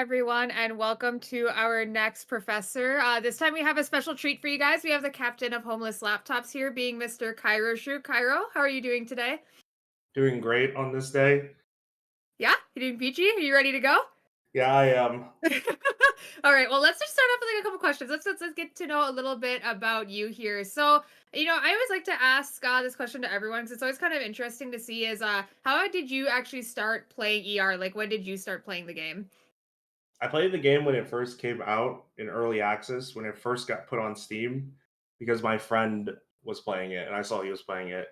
everyone, and welcome to our next professor. This time we have a special treat for you guys. We have the captain of Homeless Laptops here, being Mr. Kyro. How are you doing today? Doing great on this day. Yeah, you doing peachy? Are you ready to go? Yeah, I am. All right. Well, let's just start off with like a couple questions. Let's get to know a little bit about you here. So, I always like to ask this question to everyone because it's always kind of interesting to see is how did you actually start playing ER? Like, when did you start playing the game? I played the game when it first came out in early access, when it first got put on Steam, because my friend was playing it and I saw he was playing it.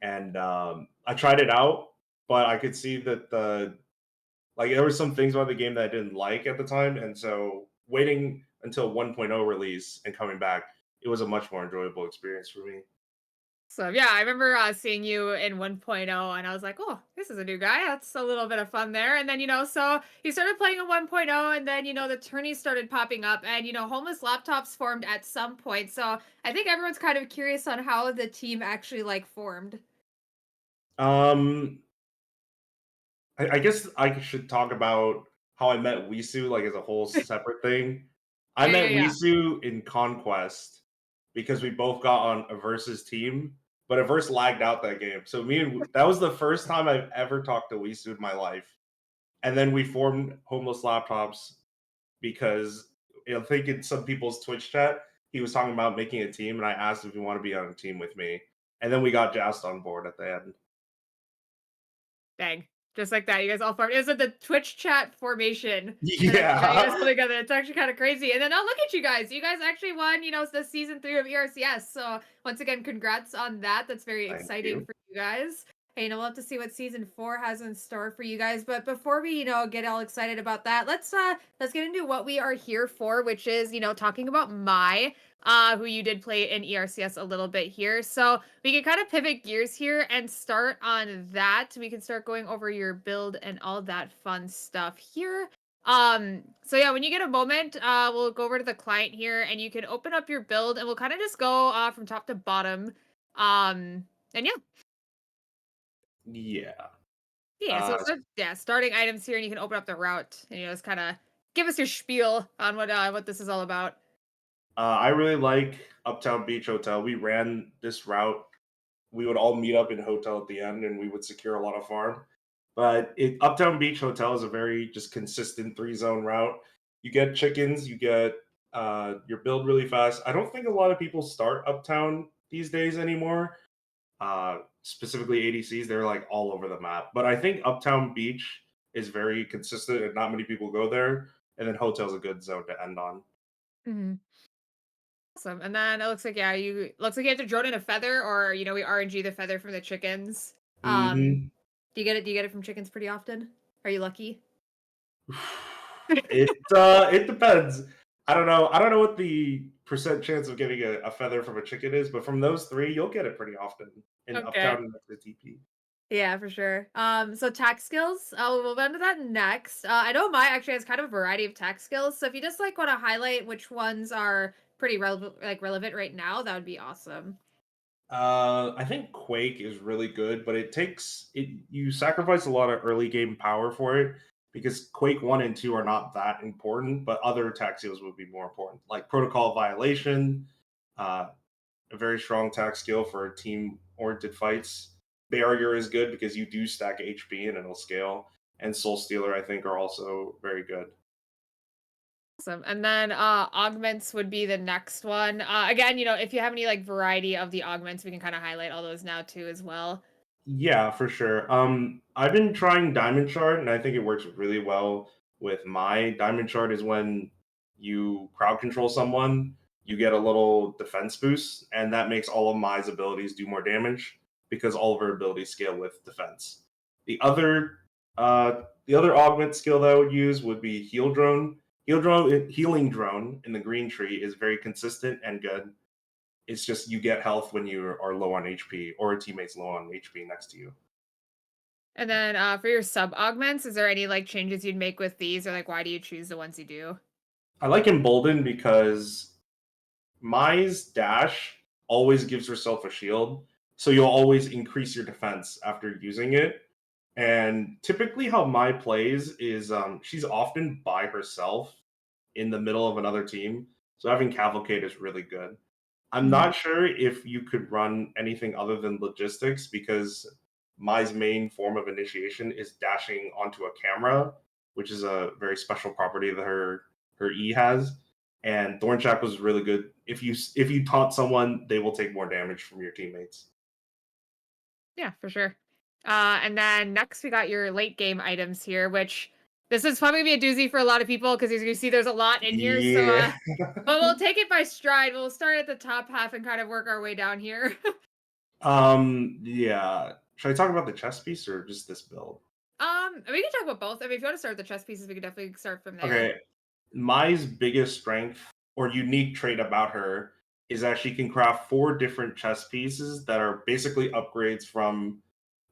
And I tried it out, but I could see that there were some things about the game that I didn't like at the time. And so waiting until 1.0 release and coming back, it was a much more enjoyable experience for me. So yeah, I remember seeing you in 1.0 and I was like, oh, this is a new guy. That's a little bit of fun there. And then, so you started playing in 1.0 and then, the tourneys started popping up and, homeless laptops formed at some point. So I think everyone's kind of curious on how the team actually like formed. Um, I guess I should talk about how I met Wisu, like, as a whole separate thing. I Yeah, yeah, met yeah. Wisu in Conquest because we both got on a versus team, but Averse lagged out that game. So that was the first time I've ever talked to Wisu in my life. And then we formed Homeless Laptops because I think in some people's Twitch chat, he was talking about making a team, and I asked if he wanted to be on a team with me. And then we got Joust on board at the end. Dang. Just like that. You guys all formed. Is it the Twitch chat formation? And actually got you guys all Yeah. together. It's actually kind of crazy. And then oh look at you guys. You guys actually won, the season 3 of ERCS. So once again, congrats on that. That's very Thank exciting you. for you guys. Hey, we'll have to see what season 4 has in store for you guys. But before we, get all excited about that, let's get into what we are here for, which is, talking about Mai, who you did play in ERCS a little bit here. So we can kind of pivot gears here and start on that. We can start going over your build and all that fun stuff here. So yeah, when you get a moment, we'll go over to the client here and you can open up your build and we'll kind of just go from top to bottom. And yeah. Yeah. Yeah, so Uh, yeah, starting items here and you can open up the route and just kind of give us your spiel on what this is all about. I really like Uptown Beach Hotel. We ran this route. We would all meet up in hotel at the end, and we would secure a lot of farm. But Uptown Beach Hotel is a very just consistent three-zone route. You get chickens, you get your build really fast. I don't think a lot of people start Uptown these days anymore. Specifically ADCs, they're like all over the map. But I think Uptown Beach is very consistent, and not many people go there. And then Hotel's a good zone to end on. Mhm. Awesome. And then it looks like you looks like you have to drone in a feather or we RNG the feather from the chickens. Hmm. Do you get it? Do you get it from chickens pretty often? Are you lucky? It depends. I don't know what the percent chance of getting a feather from a chicken is, but from those three, you'll get it pretty often in Okay. Uptown and the TP. Yeah, for sure. So tax skills, we'll move on to that next. I know Maya actually has kind of a variety of tax skills, so if you just like want to highlight which ones are pretty relevant right now, that would be awesome. I think Quake is really good, but it takes it. You sacrifice a lot of early game power for it because Quake 1 and 2 are not that important, but other attack skills would be more important, like Protocol Violation, uh, a very strong tax skill for team-oriented fights. Barrier is good because you do stack HP and it'll scale. And Soul Stealer, I think, are also very good. Awesome. And then augments would be the next one. Again, if you have any like variety of the augments, we can kind of highlight all those now too as well. Yeah, for sure. I've been trying Diamond Shard, and I think it works really well with my Diamond Shard. Is when you crowd control someone, you get a little defense boost, and that makes all of Mai's abilities do more damage because all of her abilities scale with defense. The other, the other augment skill that I would use would be Heal Drone. Healing Drone in the green tree is very consistent and good. It's just you get health when you are low on HP or a teammate's low on HP next to you. And then for your sub augments, is there any like changes you'd make with these, or like why do you choose the ones you do? I like Embolden because Mai's dash always gives herself a shield, so you'll always increase your defense after using it. And typically, how Mai plays is she's often by herself in the middle of another team. So having Cavalcade is really good. I'm Mhm. not sure if you could run anything other than logistics because Mai's main form of initiation is dashing onto a camera, which is a very special property that her E has. And Thornchak was really good. If you taunt someone, they will take more damage from your teammates. Yeah, for sure. And then next we got your late game items here, which this is probably gonna be a doozy for a lot of people because as you see, there's a lot in here. So, Yeah. but we'll take it by stride. We'll start at the top half and kind of work our way down here. Yeah. Should I talk about the chess piece or just this build? We can talk about both. I mean, if you want to start with the chess pieces, we can definitely start from there. Okay. Mai's biggest strength or unique trait about her is that she can craft 4 different chess pieces that are basically upgrades from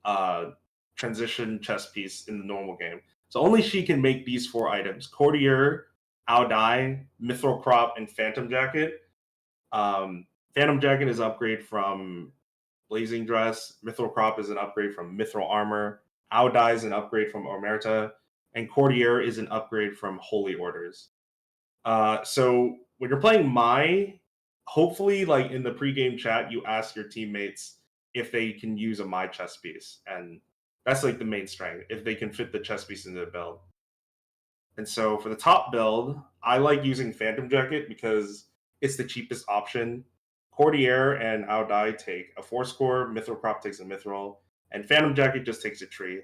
uh transition chess piece in the normal game. So only she can make these 4 items: Courtier, Aodai, Mithril Crop, and Phantom Jacket. Phantom Jacket is an upgrade from Blazing Dress. Mithril Crop is an upgrade from Mithril Armor. Aodai is an upgrade from Omerta. And Courtier is an upgrade from Holy Orders. So when you're playing Mai, hopefully, like in the pregame chat, you ask your teammates if they can use a Mai chess piece, and that's like the main strength if they can fit the chess piece into the build. And so for the top build, I like using Phantom Jacket because it's the cheapest option. Courtier and Aodai take a 4 score, Mithril Crop takes a Mithril, and Phantom Jacket just takes a tree.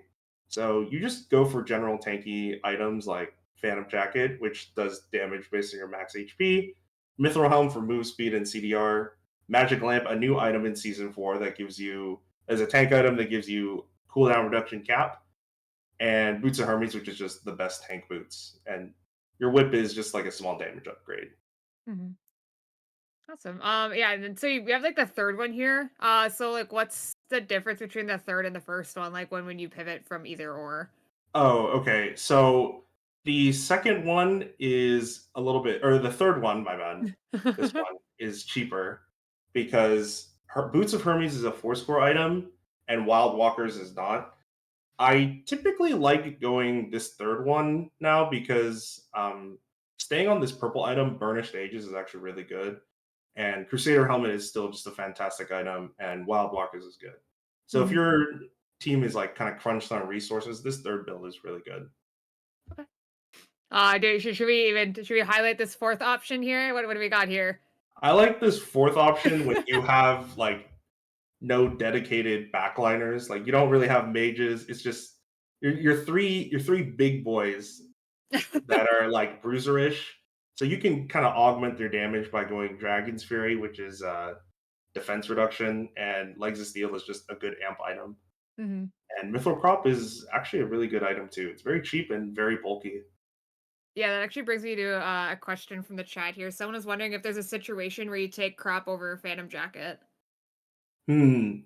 So you just go for general tanky items like Phantom Jacket, which does damage based on your max HP, Mithril Helm for move speed and CDR, Magic Lamp, a new item in Season 4 that gives you, as a tank item, that gives you cooldown reduction cap, and Boots of Hermes, which is just the best tank boots. And your whip is just like a small damage upgrade. Mhm. Awesome. Yeah, and then so we have like the third one here. So like, what's the difference between the third and the first one? Like when you pivot from either or. Oh, okay. So the second one is a little bit, or the third one, my bad. This one is cheaper because her Boots of Hermes is a 4 score item and Wild Walkers is not. I typically like going this third one now because staying on this purple item, Burnished Ages, is actually really good. And Crusader Helmet is still just a fantastic item, and Wild Walkers is good. So if Mhm. your team is like kind of crunched on resources, this third build is really good. Okay. Should we highlight this fourth option here? What do we got here? I like this fourth option when you have like no dedicated backliners. Like you don't really have mages. It's just your three big boys that are like bruiserish. So you can kind of augment their damage by going Dragon's Fury, which is defense reduction, and Legs of Steel is just a good amp item. Mhm. And Mithril Crop is actually a really good item too. It's very cheap and very bulky. Yeah, that actually brings me to a question from the chat here. Someone is wondering if there's a situation where you take crop over Phantom Jacket. Hmm.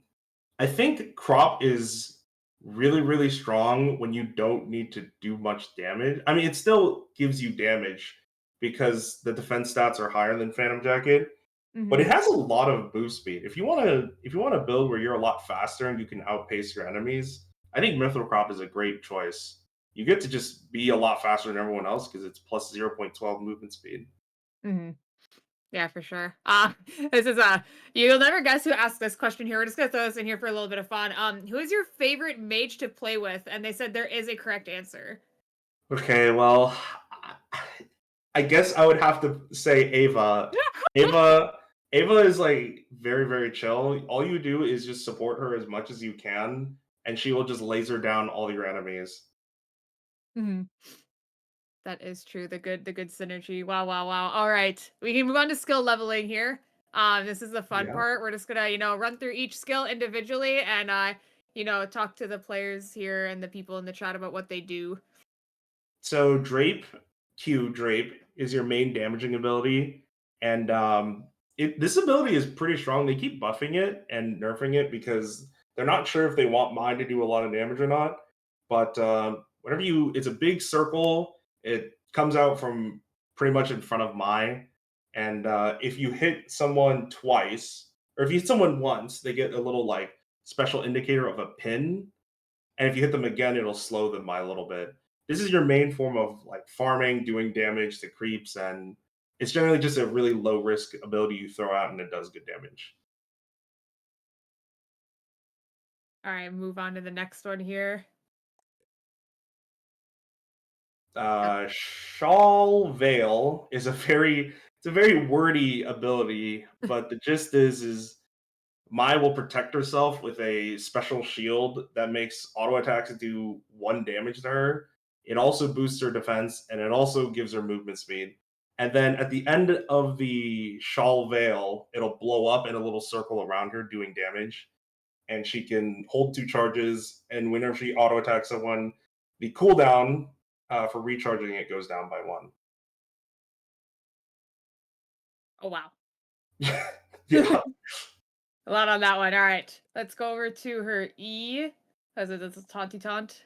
I think Crop is really, really strong when you don't need to do much damage. I mean, it still gives you damage because the defense stats are higher than Phantom Jacket, but it Hmm. has a lot of boost speed. If you want to build where you're a lot faster and you can outpace your enemies, I think Mithril Crop is a great choice. You get to just be a lot faster than everyone else because it's plus 0.12 movement speed. Hmm. Yeah, for sure. This is you'll never guess who asked this question here. We're just gonna throw this in here for a little bit of fun. Who is your favorite mage to play with? And they said there is a correct answer. Okay, well, I guess I would have to say Ava. Ava Ava is like very, very chill. All you do is just support her as much as you can, and she will just laser down all your enemies. Mhm. That is true. The good synergy. Wow, wow, wow. All right. We can move on to skill leveling here. This is the fun Yeah. part. We're just gonna, run through each skill individually and talk to the players here and the people in the chat about what they do. So Drape is your main damaging ability, and this ability is pretty strong. They keep buffing it and nerfing it because they're not sure if they want mine to do a lot of damage or not. But it's a big circle. It comes out from pretty much in front of mine, and if you hit someone twice, or if you hit someone once, they get a little like special indicator of a pin, and if you hit them again, it'll slow them by a little bit. This is your main form of like farming, doing damage to creeps, and it's generally just a really low risk ability you throw out, and it does good damage. All right, move on to the next one here. Shawl Veil is a very wordy ability, but the gist is Mai will protect herself with a special shield that makes auto attacks do 1 damage to her. It also boosts her defense, and it also gives her movement speed. And then at the end of the Shawl Veil, it'll blow up in a little circle around her, doing damage. And she can hold 2 charges, and whenever she auto attacks someone, the cooldown for recharging it goes down by 1. Oh wow. Yeah. A lot on that one. All right. Let's go over to her E. Because it's a taunty taunt.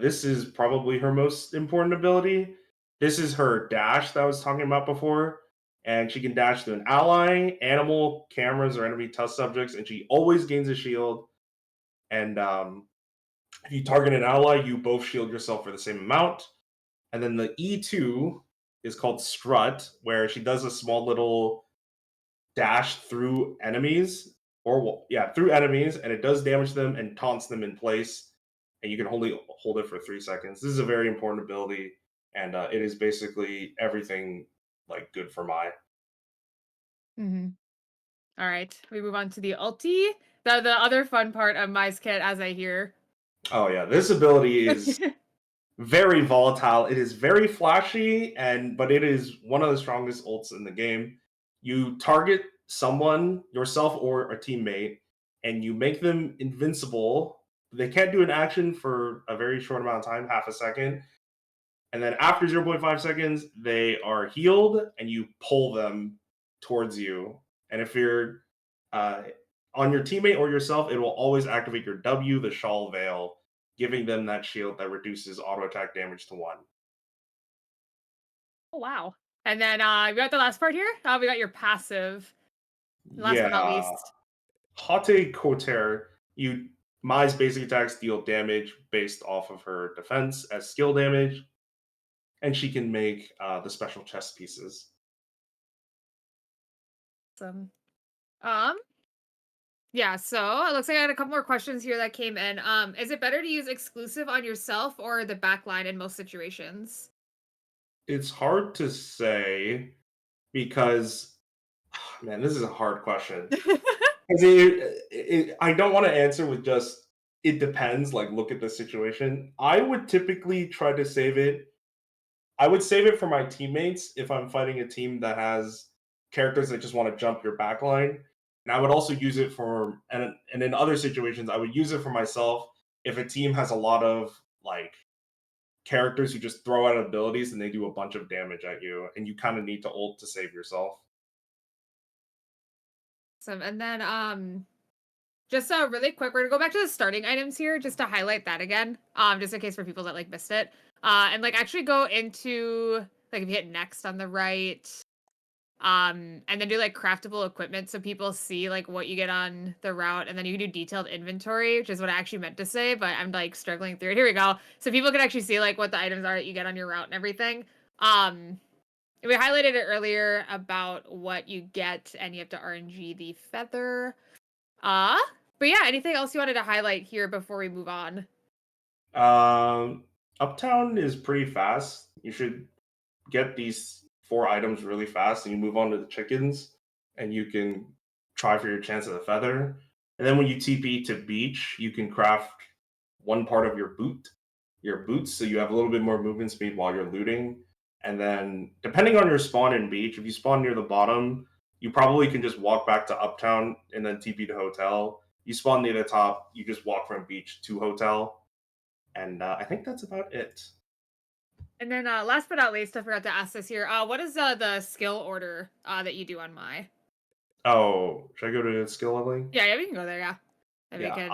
This is probably her most important ability. This is her dash that I was talking about before. And she can dash to an ally, animal, cameras, or enemy test subjects, and she always gains a shield. And if you target an ally, you both shield yourself for the same amount. And then the E2 is called Strut, where she does a small little dash through enemies, through enemies, and it does damage them and taunts them in place. And you can only hold it for 3 seconds. This is a very important ability, and it is basically everything like good for Mai. Mm-hmm. All right. We move on to the ulti. The other fun part of Mai's kit, as I hear. Oh yeah, this ability is very volatile. It is very flashy, but it is one of the strongest ults in the game. You target someone, yourself or a teammate, and you make them invincible. They can't do an action for a very short amount of time, half a second. And then after 0.5 seconds, they are healed, and you pull them towards you. And if you're uh, on your teammate or yourself, it will always activate your W, the Shawl Veil, giving them that shield that reduces auto attack damage to 1. Oh wow. And then we got the last part here. We got your passive. Last but not Yeah. least. Hate Koter, Mai's basic attacks deal damage based off of her defense as skill damage, and she can make the special chest pieces. Awesome. Yeah, so it looks like I had a couple more questions here that came in. Is it better to use exclusive on yourself or the backline in most situations? It's hard to say because, man, this is a hard question. 'Cause I don't want to answer with just it depends. Like, look at the situation. I would typically try to save it. I would save it for my teammates if I'm fighting a team that has characters that just want to jump your backline. And I would also use it for and in other situations, I would use it for myself if a team has a lot of like characters who just throw out abilities and they do a bunch of damage at you, and you kind of need to ult to save yourself. Awesome. And then just really quick, we're gonna go back to the starting items here just to highlight that again. Just in case for people that like missed it. And like actually go into like if you hit next on the right, and then do like craftable equipment so people see like what you get on the route, and then you can do detailed inventory, which is what I actually meant to say, but I'm like struggling through it. Here we go. So people can actually see like what the items are that you get on your route and everything. We highlighted it earlier about what you get, and you have to RNG the feather. But yeah, anything else you wanted to highlight here before we move on? Um, Uptown is pretty fast. You should get these 4 items really fast, and you move on to the chickens, and you can try for your chance at the feather. And then when you TP to beach, you can craft one part of your boots, so you have a little bit more movement speed while you're looting. And then depending on your spawn in beach, if you spawn near the bottom, you probably can just walk back to Uptown and then TP to hotel. You spawn near the top, you just walk from beach to hotel. And I think that's about it. And then last but not least, I forgot to ask this here. What is the skill order that you do on my? Oh, should I go to skill leveling? Yeah, we can go there, yeah. Maybe we Yeah, can.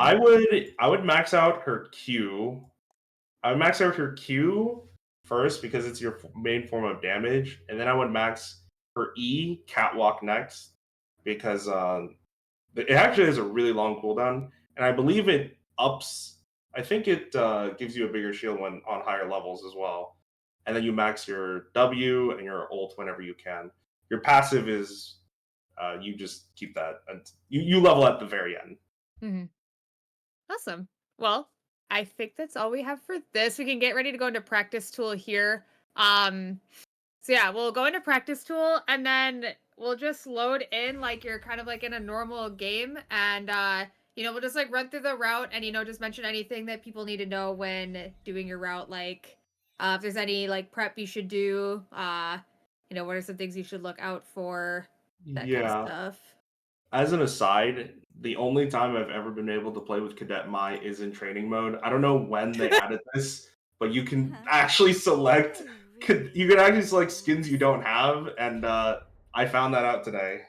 I would max out her Q. I would max out her Q first because it's your main form of damage, and then I would max her E catwalk next because it actually has a really long cooldown, and I believe it ups I think it gives you a bigger shield when on higher levels as well. And then you max your W and your ult whenever you can. Your passive is you just keep that, and you level at the very end. Mhm. Awesome. Well, I think that's all we have for this. We can get ready to go into practice tool here. Um, so yeah, we'll go into practice tool and then we'll just load in like you're kind of like in a normal game and we'll just like run through the route and just mention anything that people need to know when doing your route, like if there's any like prep you should do, what are some things you should look out for, that kind of Yeah. stuff. As an aside, the only time I've ever been able to play with Cadet Mai is in training mode. I don't know when they added this, but you can actually select. You can actually select skins you don't have, and I found that out today.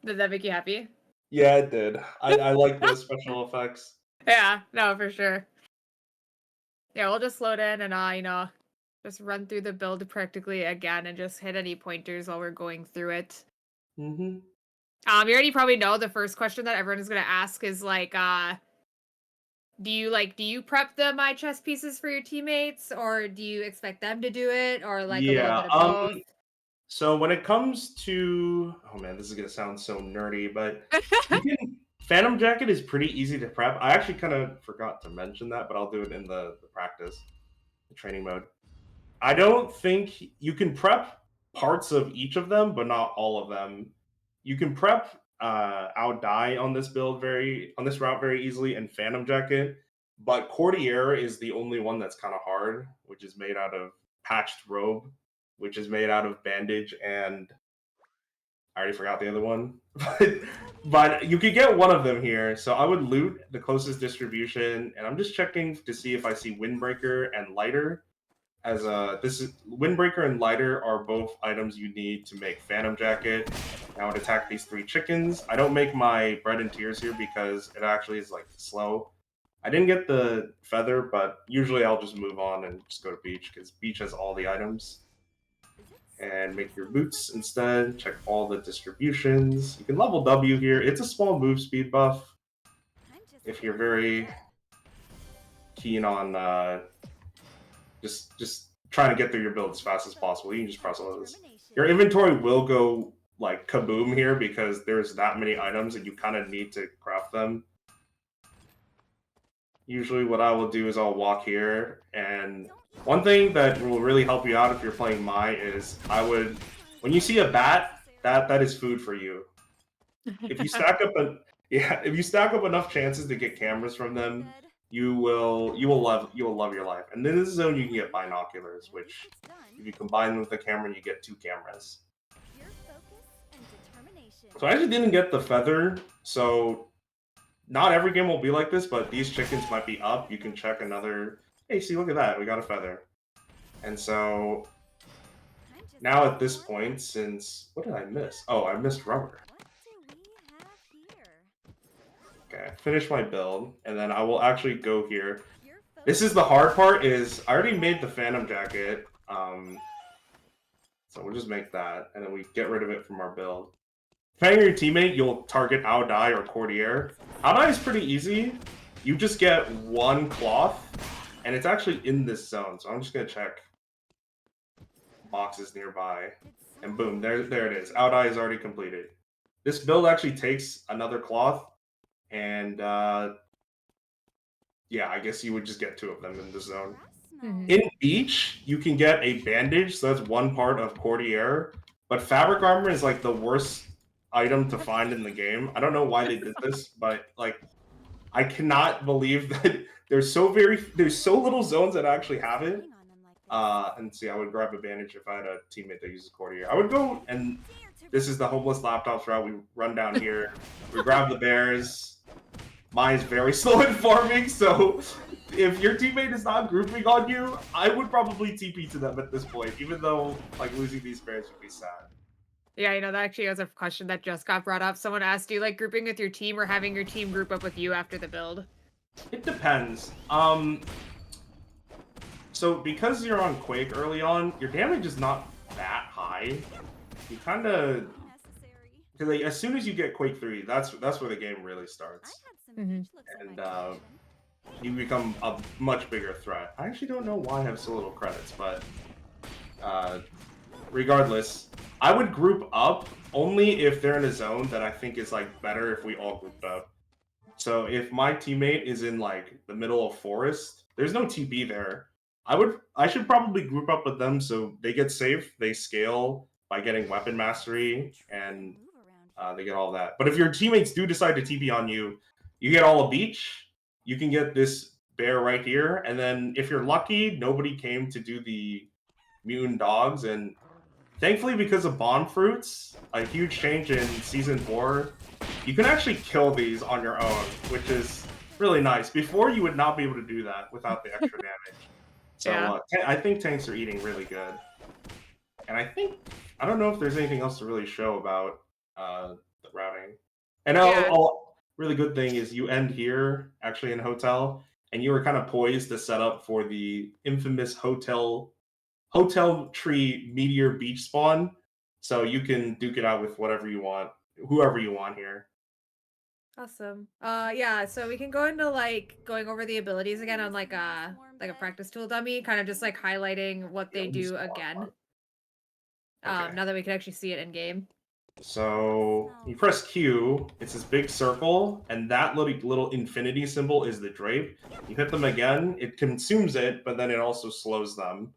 Does that make you happy? Yeah, it did. I like the special effects. Yeah, no, for sure. Yeah, we'll just load in and just run through the build practically again and just hit any pointers while we're going through it. Hmm. You already probably know the first question that everyone is gonna ask is like, do you prep the my chess pieces for your teammates, or do you expect them to do it, or like a little Yeah. bit of both? So when it comes to, oh man, this is gonna sound so nerdy, but you can Phantom Jacket is pretty easy to prep. I actually kind of forgot to mention that, but I'll do it in the practice, the training mode. I don't think you can prep parts of each of them, but not all of them. You can prep out die on this on this route very easily, and Phantom Jacket, but Courtier is the only one that's kind of hard, which is made out of patched robe, which is made out of bandage, and I already forgot the other one. But you could get one of them here. So I would loot the closest distribution, and I'm just checking to see if I see Windbreaker and Lighter as this is Windbreaker and Lighter are both items you need to make Phantom Jacket. I would attack these 3 chickens. I don't make my bread and tears here because it actually is like slow. I didn't get the feather, but usually I'll just move on and just go to beach because beach has all the items. And make your boots instead. Check all the distributions. You can level W here. It's a small move speed buff if you're very keen on just trying to get through your build as fast as possible. You can just press all this. Your inventory will go like kaboom here because there's that many items and you kind of need to craft them. Usually what I will do is I'll walk here, and one thing that will really help you out if you're playing Mai is when you see a bat, that is food for you. If you stack up if you stack up enough chances to get cameras from them, you will love your life. And in this zone you can get binoculars, which if you combine them with the camera, you get 2 cameras. So I actually didn't get the feather, so not every game will be like this, but these chickens might be up. You can check another. Hey, see, look at that. We got a feather. And so now at this point, since what did I miss? Oh, I missed rubber. Okay, I finished my build, and then I will actually go here. This is the hard part. Is I already made the Phantom Jacket. So we'll just make that, and then we get rid of it from our build. Depending on your teammate, you'll target Aodai or Courtier. Aodai is pretty easy. You just get 1 cloth, and it's actually in this zone. So I'm just gonna check boxes nearby, and boom, there it is. Aodai is already completed. This build actually takes another cloth, and yeah, I guess you would just get 2 of them in the zone. In Beach, you can get a bandage, so that's one part of Courtier. But fabric armor is like the worst item to find in the game. I don't know why they did this, but like I cannot believe that there's so little zones that actually have it. And see, I would grab a bandage if I had a teammate that uses Courtier. I would go, and this is the homeless laptops route. We run down here, we grab the bears. Mine's very slow at farming, so if your teammate is not grouping on you, I would probably TP to them at this point, even though like losing these bears would be sad. Yeah, that actually was a question that just got brought up. Someone asked, do you like grouping with your team or having your team group up with you after the build? It depends. So because you're on Quake early on, your damage is not that high. You kind of, because like, as soon as you get Quake 3, that's where the game really starts. Mm-hmm. And you become a much bigger threat. I actually don't know why I have so little credits, but uh, regardless, I would group up only if they're in a zone that I think is like better if we all grouped up. So if my teammate is in like the middle of forest, there's no TB there. I should probably group up with them so they get safe, they scale by getting weapon mastery, and they get all that. But if your teammates do decide to TP on you, you get all a beach. You can get this bear right here, and then if you're lucky, nobody came to do the mutant dogs, and thankfully because of bond fruits, a huge change in season 4, you can actually kill these on your own, which is really nice. Before you would not be able to do that without the extra damage. So Yeah. I think tanks are eating really good, and I don't know if there's anything else to really show about the routing. And Yeah. really good thing is you end here actually in hotel, and you were kind of poised to set up for the infamous hotel tree meteor beach spawn, so you can duke it out with whatever you want, whoever you want here. Awesome. Yeah, so we can go into like going over the abilities again on like a practice tool dummy, kind of just like highlighting what Yeah, they let me do spawn again. one. Okay. Now that we can actually see it in game. So you press Q, it's this big circle, and that little infinity symbol is the drape. You hit them again, it consumes it, but then it also slows them.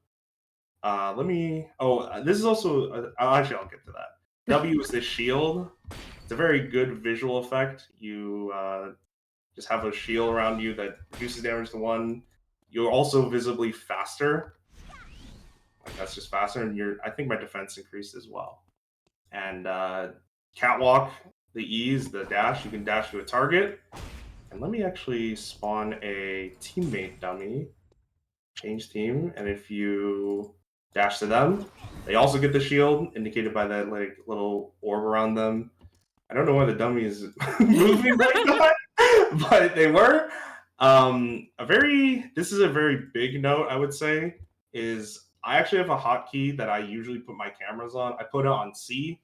Let me. Oh, this is also. Actually, I'll get to that. W is the shield. It's a very good visual effect. You just have a shield around you that reduces damage to 1. You're also visibly faster. Like that's just faster, and I think my defense increased as well. And catwalk, the E's, the dash. You can dash to a target. And let me actually spawn a teammate dummy. Change team, and if you dash to them, they also get the shield indicated by that like little orb around them. I don't know why the dummy is moving like that, but they were. This is a very big note, I would say, is I actually have a hotkey that I usually put my cameras on. I put it on C.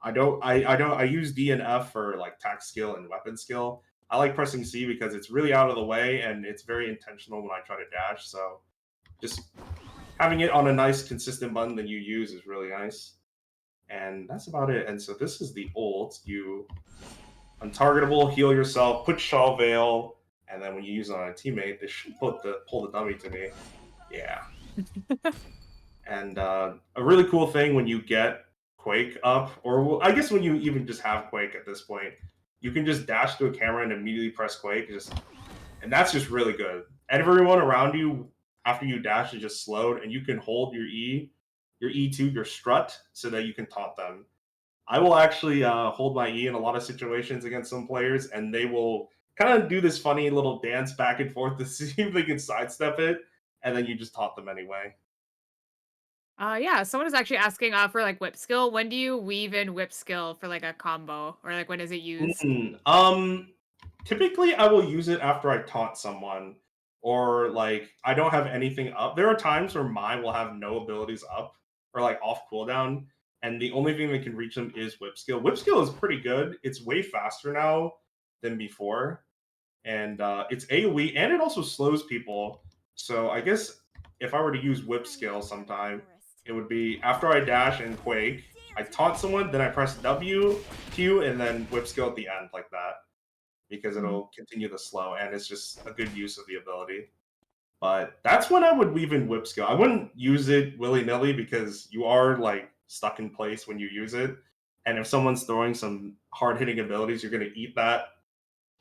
I use D and F for like tack skill and weapon skill. I like pressing C because it's really out of the way and it's very intentional when I try to dash. So just having it on a nice consistent button that you use is really nice. And that's about it. And so this is the ult. You untargetable, heal yourself, put Shaw Veil, and then when you use it on a teammate, they should pull the dummy to me. Yeah. And a really cool thing when you get Quake up, or I guess when you even just have Quake at this point, you can just dash to a camera and immediately press Quake, and that's just really good. Everyone around you after you dash is just slowed, and you can hold your E2, your strut, so that you can taunt them. I will actually hold my E in a lot of situations against some players, and they will kind of do this funny little dance back and forth to see if they can sidestep it, and then you just taunt them anyway. Yeah, someone is actually asking for like whip skill. When do you weave in whip skill for like a combo, or like when is it used? Typically I will use it after I taunt someone, or like I don't have anything up. There are times where mine will have no abilities up or like off cooldown, and the only thing that can reach them is whip skill. Whip skill is pretty good. It's way faster now than before, and it's AoE, and it also slows people. So I guess if I were to use whip skill sometime, it would be after I dash and quake, I taunt someone, then I press W, Q, and then whip skill at the end like that, because Mhm. it'll continue the slow, and it's just a good use of the ability. But that's when I would weave in whip skill. I wouldn't use it willy nilly because you are like stuck in place when you use it, and if someone's throwing some hard hitting abilities, you're gonna eat that.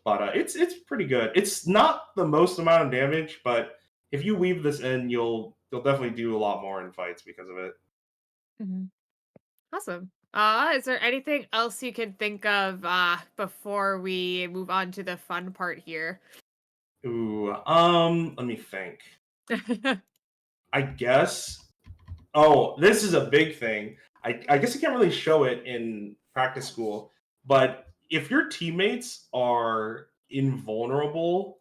But it's pretty good. It's not the most amount of damage, but if you weave this in, you'll definitely do a lot more in fights because of it. Mhm. Awesome. Is there anything else you can think of before we move on to the fun part here? Ooh, let me think. I guess. Oh, this is a big thing. I guess I can't really show it in practice school, but if your teammates are invulnerable,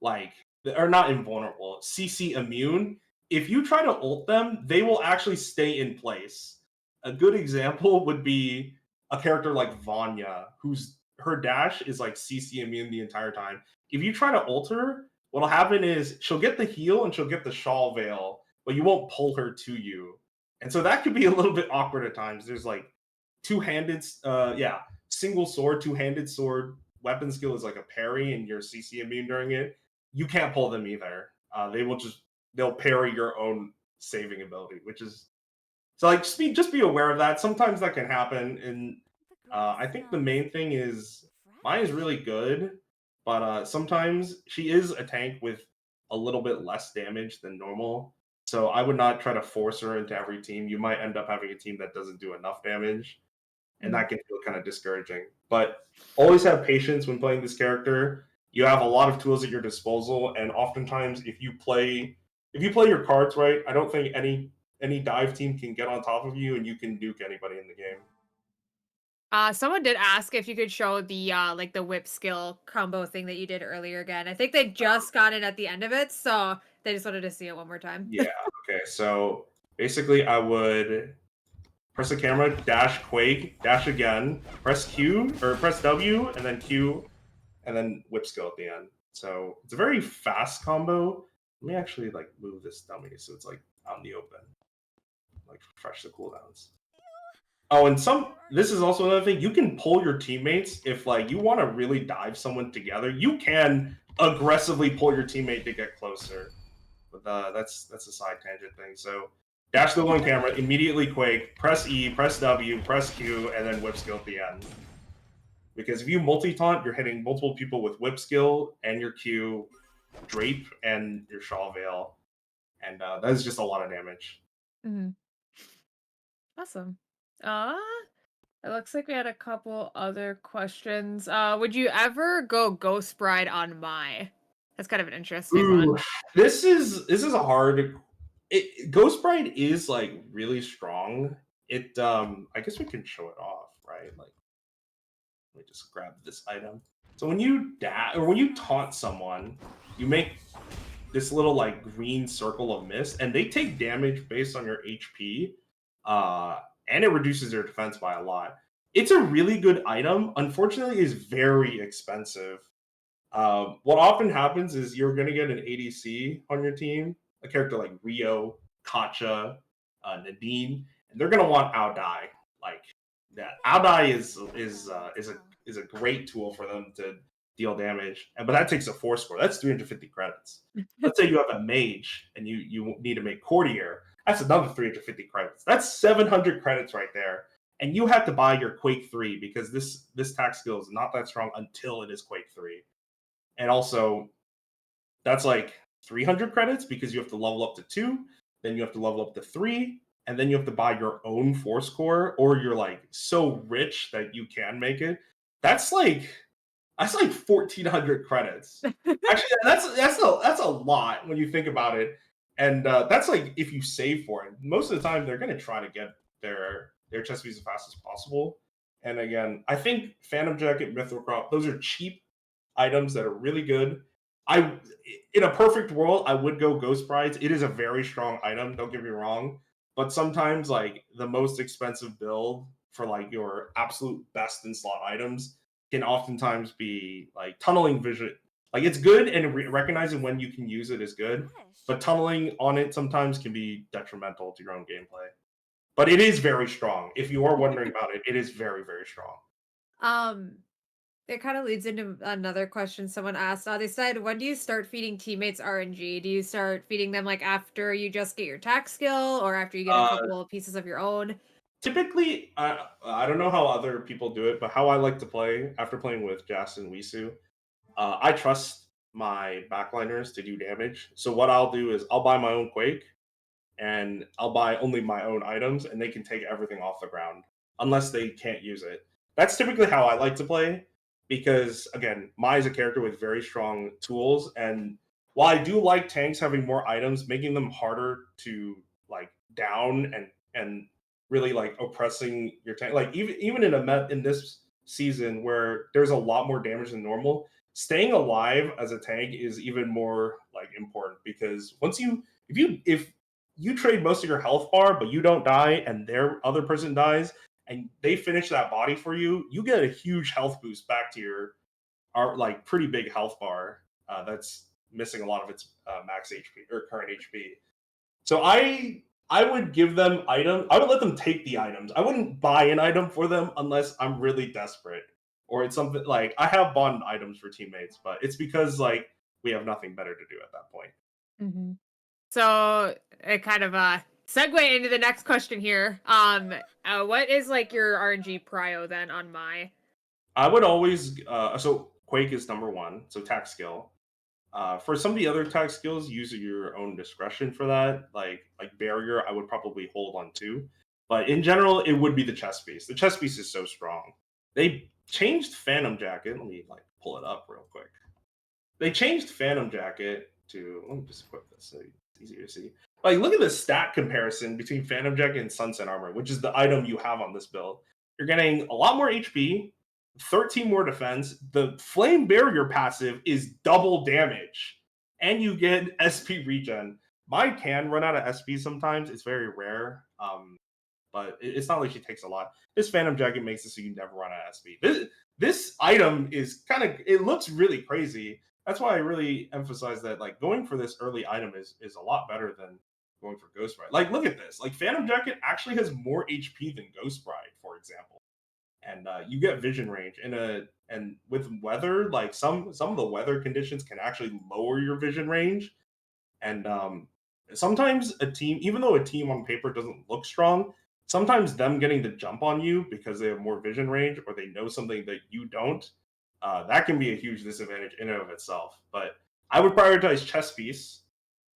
like are not invulnerable, CC immune, if you try to ult them, they will actually stay in place. A good example would be a character like Vanya, whose her dash is like CC immune the entire time. if you try to ult her, what'll happen is she'll get the heal and she'll get the shawl veil, but you won't pull her to you. And so that could be a little bit awkward at times. There's like two-handed, yeah, single sword, two-handed sword. Weapon skill is like a parry, and you're CC immune during it. You can't pull them either. They'll parry your own saving ability, which is so like just be aware of that. Sometimes that can happen, and I think the main thing is mine is really good, but sometimes she is a tank with a little bit less damage than normal. So I would not try to force her into every team. You might end up having a team that doesn't do enough damage, and Mm. that can feel kind of discouraging. But always have patience when playing this character. You have a lot of tools at your disposal, and oftentimes if you play your cards right, I don't think any dive team can get on top of you, and you can nuke anybody in the game. Someone did ask if you could show the like the whip skill combo thing that you did earlier again. I think they just got it at the end of it, so they just wanted to see it one more time. Yeah. Okay. So basically, I would press the camera, dash Quake, dash again, press Q or press W, and then Q, and then whip skill at the end. So it's a very fast combo. Let me actually like move this dummy so it's like out in the open, like refresh the cooldowns. Oh, and this is also another thing. You can pull your teammates if like you want to really dive someone together. You can aggressively pull your teammate to get closer. But that's a side tangent thing. So dash the one camera, immediately Quake, press E, press W, press Q, and then whip skill at the end. Because if you multi-taunt, you're hitting multiple people with whip skill and your Q, drape, and your shawl veil. And that is just a lot of damage. Mhm. Awesome. Uh, it looks like we had a couple other questions. Would you ever go Ghost Bride on Mai? That's kind of an interesting Ooh, one. this is a hard. Ghost Bride is like really strong. I guess we can show it off, right? Like, let me just grab this item. So when you or when you taunt someone, you make this little like green circle of mist, and they take damage based on your HP, and it reduces their defense by a lot. It's a really good item. Unfortunately, it's very expensive. What often happens is you're going to get an ADC on your team, a character like Rio, Kacha, Nadine, and they're going to want Aodai. Like that, Aodai is a great tool for them to deal damage, but that takes a 4 score. That's 350 credits. Let's say you have a mage and you need to make courtier. That's another 350 credits. That's 700 credits right there. And you have to buy your Quake 3 because this tax skill is not that strong until it is Quake 3. And also, that's like 300 credits because you have to level up to 2, then you have to level up to 3, and then you have to buy your own 4 score, or you're like so rich that you can make it. That's like 1,400 credits. Actually, that's a lot when you think about it, and that's like if you save for it. Most of the time, they're going to try to get their chest fees as fast as possible. And again, I think Phantom Jacket, Mithril Crop, those are cheap items that are really good. I In a perfect world, I would go Ghost Brides. It is a very strong item, don't get me wrong. But sometimes like the most expensive build for like your absolute best in slot items can oftentimes be like tunneling vision. Like it's good and recognizing when you can use it is good, but tunneling on it sometimes can be detrimental to your own gameplay. But it is very strong. If you are wondering about it, it is very, very strong. Um, it kind of leads into another question someone asked. They said, when do you start feeding teammates RNG? Do you start feeding them like after you just get your tack skill or after you get a Uh, couple of pieces of your own? Typically, I don't know how other people do it, but how I like to play after playing with Jas and Wisu, I trust my backliners to do damage. So what I'll do is I'll buy my own Quake, and I'll buy only my own items, and they can take everything off the ground unless they can't use it. That's typically how I like to play because, again, Mai is a character with very strong tools, and while I do like tanks having more items, making them harder to like down and really like oppressing your tank, like even in a met in this season where there's a lot more damage than normal, staying alive as a tank is even more like important because if you trade most of your health bar, but you don't die, and their other person dies, and they finish that body for you, you get a huge health boost back to are like pretty big health bar that's missing a lot of its max HP or current HP. So I would give them items. I would let them take the items. I wouldn't buy an item for them unless I'm really desperate or it's something like I have bought items for teammates, but it's because like we have nothing better to do at that point. Hmm. So it kind of segue into the next question here. What is like your RNG prio then on my? I would always so Quake is number one, so attack skill. For some of the other tag skills, use your own discretion for that. Like barrier, I would probably hold on to. But in general, it would be the chest piece. The chest piece is so strong. They changed Phantom Jacket. Let me like pull it up real quick. They changed Phantom Jacket to let me just equip this so it's easier to see. Like look at the stat comparison between Phantom Jacket and Sunset Armor, which is the item you have on this build. You're getting a lot more HP, 13 more defense. The Flame Barrier passive is double damage, and you get SP regen. Mine can run out of SP sometimes. It's very rare, but it's not like she takes a lot. This Phantom Jacket makes it so you never run out of SP. This item is kind of it looks really crazy. That's why I really emphasize that like going for this early item is a lot better than going for Ghost Bride. Like look at this. Like Phantom Jacket actually has more HP than Ghost Bride, for example. And you get vision range and with weather, like some of the weather conditions can actually lower your vision range. And sometimes a team, even though a team on paper doesn't look strong, sometimes them getting the jump on you because they have more vision range or they know something that you don't, that can be a huge disadvantage in and of itself. But I would prioritize chest piece.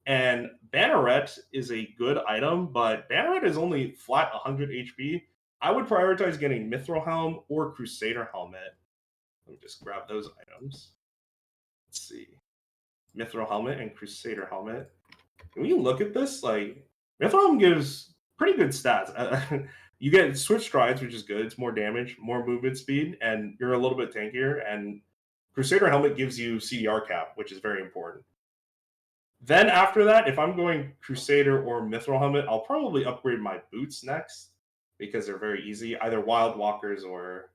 And Banneret is a good item, but Banneret is only flat 100 HP. I would prioritize getting Mithril Helm or Crusader Helmet. Let me just grab those items. Let's see. Mithril Helmet and Crusader Helmet. When you look at this, like, Mithril Helm gives pretty good stats. You get Swift Strides, which is good. It's more damage, more movement speed, and you're a little bit tankier. And Crusader Helmet gives you CDR cap, which is very important. Then after that, if I'm going Crusader or Mithril Helmet, I'll probably upgrade my boots next because they're very easy, either Wild Walkers or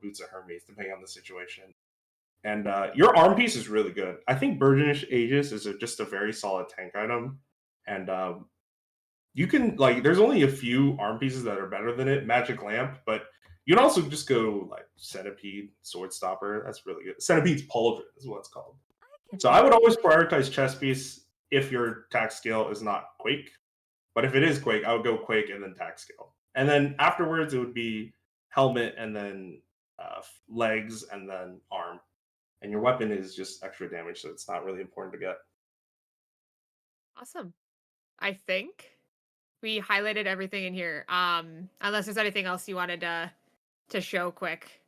Boots of Hermes, depending on the situation. And your arm piece is really good. I think Burnished Aegis is just a very solid tank item, and you can like. There's only a few arm pieces that are better than it. Magic Lamp, but you can also just go like Centipede, Sword Stopper. That's really good. Centipede's Pauldron is what it's called. So I would always prioritize chest piece if your tax scale is not Quake. But if it is Quake, I would go Quake and then tax scale. And then afterwards, it would be helmet and then legs and then arm. And your weapon is just extra damage, so it's not really important to get. Awesome. I think we highlighted everything in here. Unless there's anything else you wanted to show quick.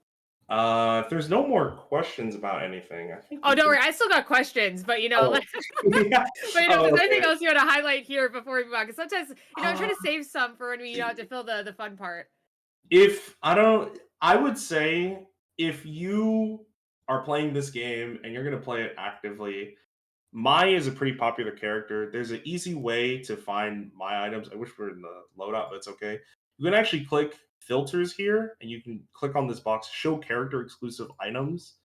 If there's no more questions about anything, I think. Oh, don't worry. I still got questions, but like, yeah. but if there's okay. anything else you want to highlight here before we move on, because sometimes I'm trying to save some for when we have to fill the fun part. I would say if you are playing this game and you're going to play it actively, Mai is a pretty popular character. There's an easy way to find my items. I wish we were in the loadout, but it's okay. You can actually click filters here, and you can click on this box, show character exclusive items.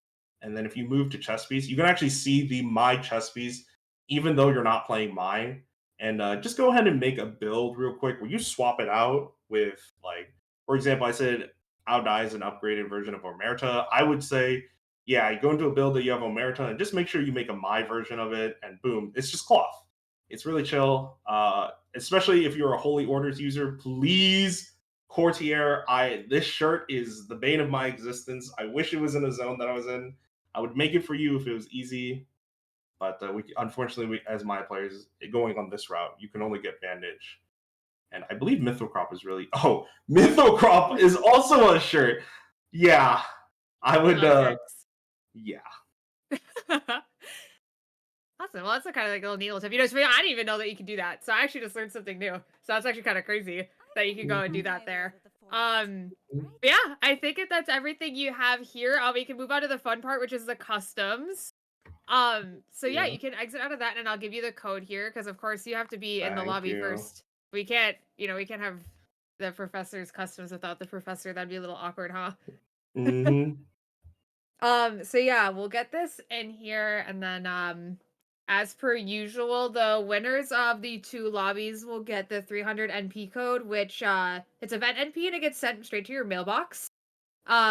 And then if you move to chess piece, you can actually see the My chess piece, even though you're not playing Mai. And just go ahead and make a build real quick where you swap it out with, like, for example, I said Aodai is an upgraded version of Omerta. I would say, yeah, you go into a build that you have Omerta and just make sure you make a Mai version of it, and boom, it's just cloth. It's really chill. Especially if you're a Holy Orders user, please, Courtier, this shirt is the bane of my existence. I wish it was in a zone that I was in. I would make it for you if it was easy. But unfortunately, as my players, going on this route, you can only get Bandage. And I believe Mythocrop is really... Oh, Mythocrop is also a shirt! Yeah, I would... yeah. Awesome. Well, that's a kind of like a little neat little tip. I didn't even know that you could do that. So I actually just learned something new. So that's actually kind of crazy that you can go and do that there. Yeah, I think that's everything you have here. We can move on to the fun part, which is the customs. So yeah, you can exit out of that, and I'll give you the code here because of course you have to be in the lobby first. We can't have the professor's customs without the professor. That'd be a little awkward, huh? Mm-hmm. So yeah, we'll get this in here and then as per usual, the winners of the two lobbies will get the 300 NP code, which it's event NP and it gets sent straight to your mailbox.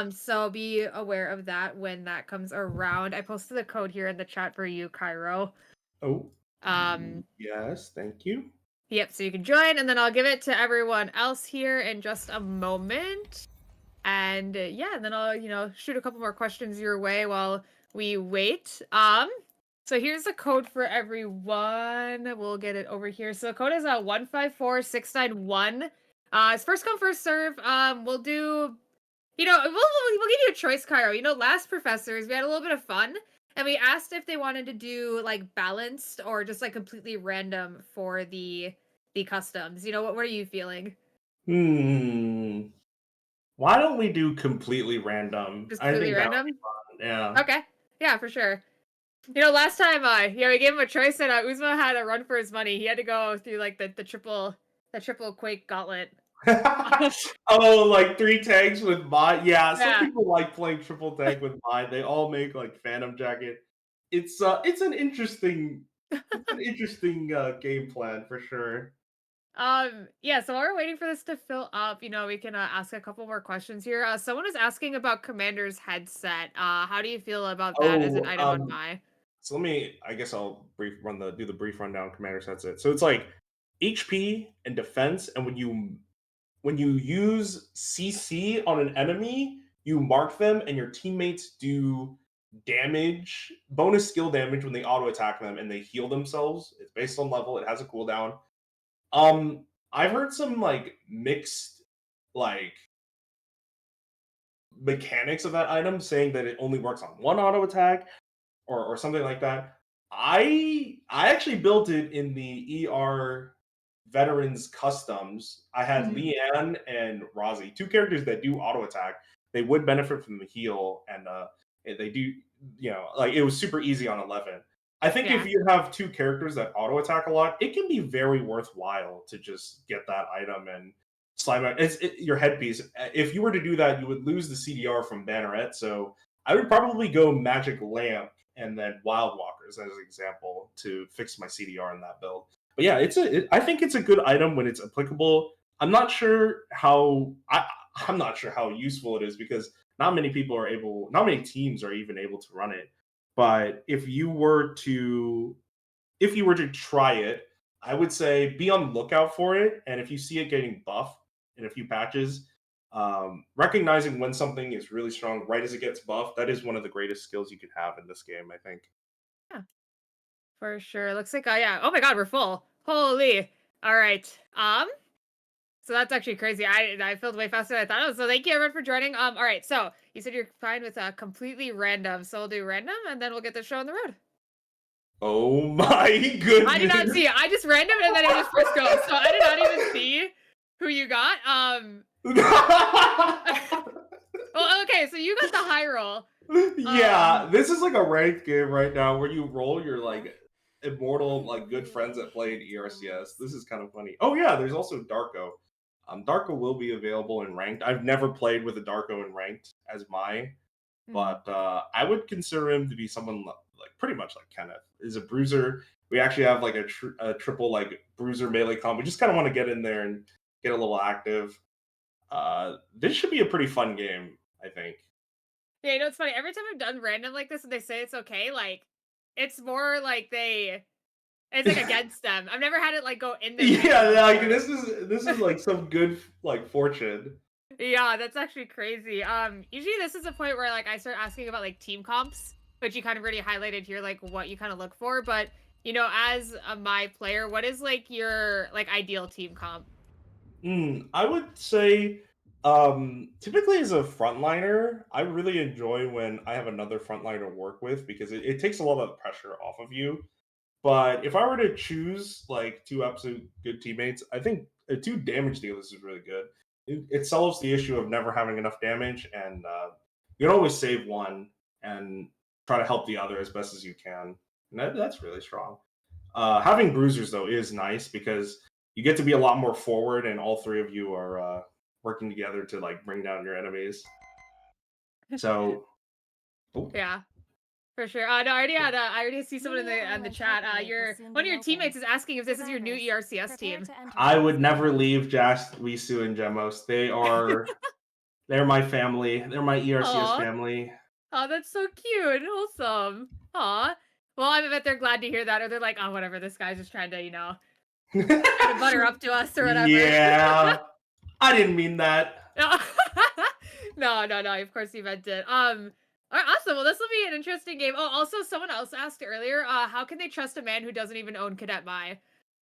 So be aware of that when that comes around. I posted the code here in the chat for you, Cairo. Oh, Um yes, thank you. Yep, so you can join and then I'll give it to everyone else here in just a moment. And yeah, and then I'll, shoot a couple more questions your way while we wait. So here's the code for everyone. We'll get it over here. So the code is 154691. It's first come first serve. We'll do, we'll give you a choice, Cairo. Last professors we had a little bit of fun, and we asked if they wanted to do like balanced or just like completely random for the customs. What are you feeling? Why don't we do completely random? Just I completely think that would random? be fun. Yeah. Okay. Yeah, for sure. Last time, we gave him a choice, and Uzma had a run for his money. He had to go through like the triple Quake gauntlet. Oh, like 3 tags with Mai. Yeah, some Yeah. people like playing triple tag with Mai. They all make like Phantom Jacket. It's an interesting game plan for sure. Yeah. So while we're waiting for this to fill up, we can ask a couple more questions here. Someone is asking about Commander's headset. How do you feel about that as an Oh, item on my? so I guess I'll do the brief rundown. Commander sets it. So it's like HP and defense, and when you use CC on an enemy, you mark them, and your teammates do bonus skill damage when they auto attack them, and they heal themselves. It's based on level. It has a cooldown. I've heard some like mixed like mechanics of that item, saying that it only works on one auto attack or something like that. I actually built it in the ER veterans customs. I had Mhm. Leanne and Rozzy, two characters that do auto attack. They would benefit from the heal, and they do. Like it was super easy on 11. I think if Yeah. you have two characters that auto attack a lot, it can be very worthwhile to just get that item and slime out. Your headpiece. If you were to do that, you would lose the CDR from Banneret. So I would probably go Magic Lamp and then Wild Walkers as an example to fix my CDR in that build. But yeah, I think it's a good item when it's applicable. I'm not sure I'm not sure how useful it is because not many teams are even able to run it. But if you were to try it, I would say be on the lookout for it. And if you see it getting buffed in a few patches, recognizing when something is really strong right as it gets buffed, that is one of the greatest skills you could have in this game, I think. Yeah. For sure. Looks like yeah. Oh my God, we're full. Holy. All right. So that's actually crazy. I filled way faster than I thought. So thank you everyone for joining. All right. So you said you're fine with completely random. So we'll do random and then we'll get the show on the road. Oh my I did not goodness. see it. I just random and then it just first goes. So I did not even see who you got. Well, okay, so you got the high roll. Yeah, this is like a ranked game right now where you roll your like immortal like good friends that play in ERCS. This is kind of funny. Oh yeah, there's also Darko. Darko will be available in ranked. I've never played with a Darko in ranked as my, but I would consider him to be someone like pretty much like Kenneth is a bruiser. We actually have like a triple like bruiser melee combo. We just kind of want to get in there and get a little active. This should be a pretty fun game, I think. Yeah, it's funny. Every time I've done random like this and they say it's okay, like it's more like it's like against them. I've never had it like go in their Yeah, favor like before. this is like some good like fortune. Yeah, that's actually crazy. Usually this is a point where like I start asking about like team comps, which you kind of already highlighted here, like what you kind of look for. But as my player, what is like your like ideal team comp? I would say typically as a frontliner, I really enjoy when I have another frontliner to work with because it takes a lot of pressure off of you. But if I were to choose like two absolute good teammates, I think two damage dealers is really good. It solves the issue of never having enough damage, and you can always save one and try to help the other as best as you can. And that's really strong. Having bruisers though is nice because you get to be a lot more forward, and all three of you are working together to like bring down your enemies. So Oh. Yeah. For sure. No, I already see someone in the chat. One of your teammates is asking if this is your new ERCS team. I would never leave Jas, Wisu, and Gemos. They're my family. They're my ERCS Aw. family. Oh, that's so cute and wholesome. Aw. Well, I bet they're glad to hear that, or they're like, oh, whatever, this guy's just trying to, trying to butter up to us or whatever. Yeah. I didn't mean that. No, of course you meant it. All right, awesome. Well, this will be an interesting game. Oh, also, someone else asked earlier, how can they trust a man who doesn't even own Ft.KyroShootㅅMai?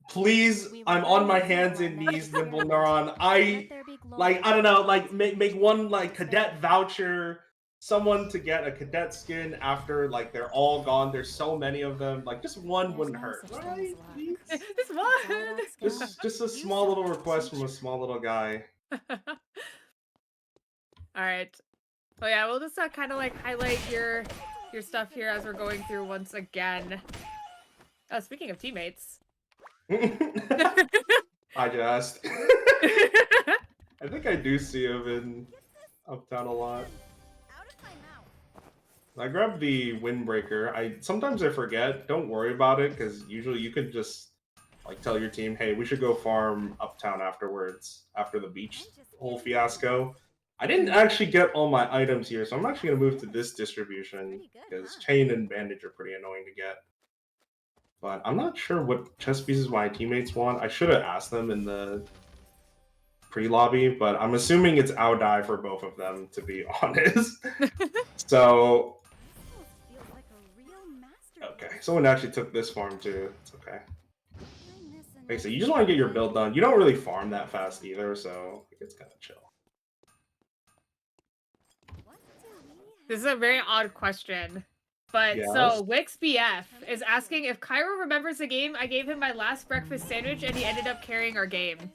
Please, I'm on my hands and knees, Nimble Neuron. I don't know, like make one like cadet voucher, someone to get a cadet skin after like they're all gone. There's so many of them. Like just one wouldn't hurt, right? Please? This one. Just a small little request from a small little guy. All right. Oh yeah, we'll just kind of like highlight your stuff here as we're going through once again. Speaking of teammates. I think I do see him in Uptown a lot. I grabbed the windbreaker. Sometimes I forget. Don't worry about it, because usually you could just like tell your team, hey, we should go farm Uptown afterwards, after the beach whole fiasco. I didn't actually get all my items here, so I'm actually going to move to this distribution, because chain and bandage are pretty annoying to get. But I'm not sure what chess pieces my teammates want. I should have asked them in the pre-lobby, but I'm assuming it's Aodai for both of them, to be honest. So, okay, someone actually took this farm too. It's okay. Okay, so you just want to get your build done. You don't really farm that fast either, so it's kind of chill. This is a very odd question. But yes. So Wix BF is asking if Kyro remembers the game I gave him my last breakfast sandwich and he ended up carrying our game.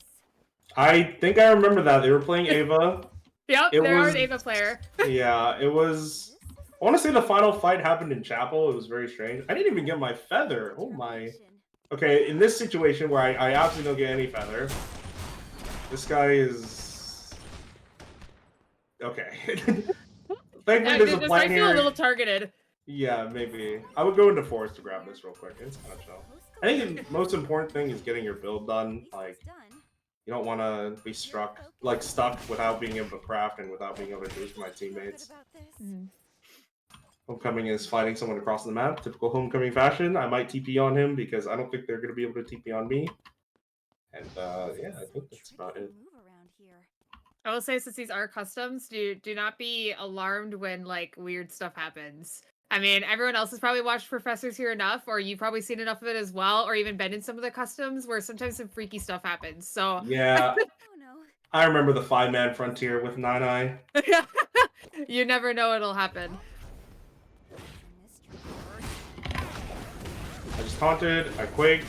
I think I remember that. They were playing Ava. Yep, they are an Ava player. Yeah, it was... I want to say the final fight happened in Chapel. It was very strange. I didn't even get my feather. Oh my... Okay, in this situation where I absolutely don't get any feather, this guy is... Okay. Thankfully, there's a this plan might here. feel a little targeted. Yeah, maybe. I would go into forest to grab this real quick. It's kind of chill. I think the most important thing is getting your build done. Like, you don't want to be stuck without being able to craft and without being able to do it for my teammates. Homecoming is fighting someone across the map. Typical Homecoming fashion. I might TP on him because I don't think they're going to be able to TP on me. And yeah, I think that's about it. I will say, since these are customs, do not be alarmed when like weird stuff happens. I mean, everyone else has probably watched Pro-Fessors here enough, or you've probably seen enough of it as well, or even been in some of the customs where sometimes some freaky stuff happens. So yeah, I remember the 5-man frontier with 9-Eye. You never know what'll happen. I just taunted. I quaked.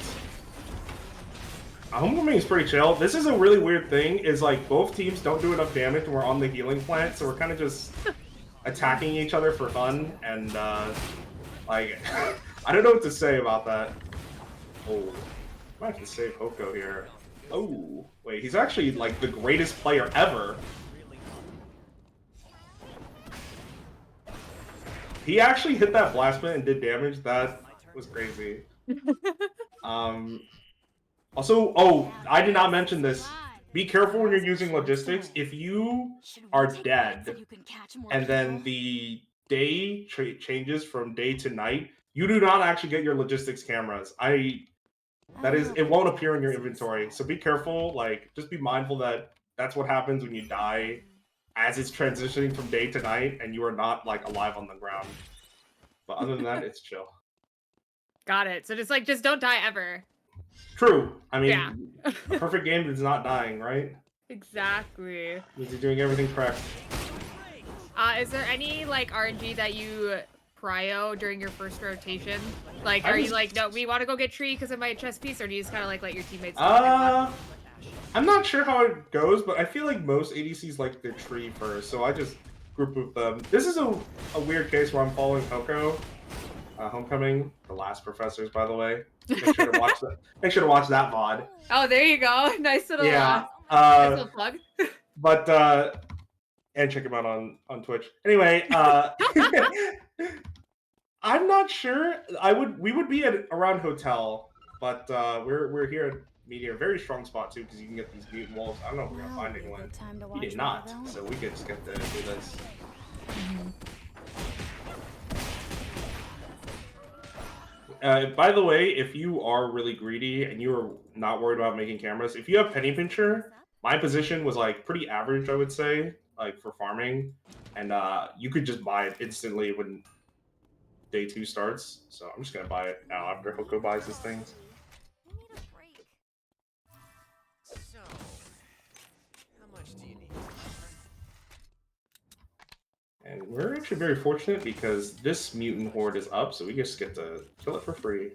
Homecoming is pretty chill. This is a really weird thing, is like both teams don't do enough damage and we're on the healing plant, so we're kind of just attacking each other for fun, and like, I don't know what to say about that. Oh, I might have to save Hoko here. Oh, wait, he's actually like the greatest player ever. He actually hit that blast pit and did damage. That was crazy. Also, oh, I did not mention this. Be careful when you're using logistics. If you are dead, and then the day changes from day to night, you do not actually get your logistics cameras. It won't appear in your inventory. So be careful. Like, just be mindful that that's what happens when you die, as it's transitioning from day to night, and you are not like alive on the ground. But other than that, it's chill. Got it. So just don't die ever. True. I mean, yeah. A perfect game is not dying, right? Exactly. Means you're doing everything correct. Is there any like RNG that you prio during your first rotation? Like, are you like, no, we want to go get tree because of my chess piece, or do you just kind of like let your teammates? I'm not sure how it goes, but I feel like most ADCs like their tree first, so I just group with them. This is a weird case where I'm following Hoko. Homecoming, the last Pro-Fessors, by the way. Make sure to watch that. Make sure to watch that VOD. Oh, there you go. Nice little nice little plug. But and check him out on Twitch. Anyway, I'm not sure. We would be at around hotel, but we're here at Meteor. Very strong spot too, because you can get these mutant wolves. I don't know if we're gonna find anyone. We did not, so we could just get to do this. By the way, if you are really greedy and you are not worried about making cameras, if you have Penny Pincher, my position was like pretty average, I would say, like for farming, and you could just buy it instantly when day 2 starts. So I'm just gonna buy it now after Hoko buys his things. So, how much do you need? And we're actually very fortunate because this mutant horde is up, so we just get to kill it for free.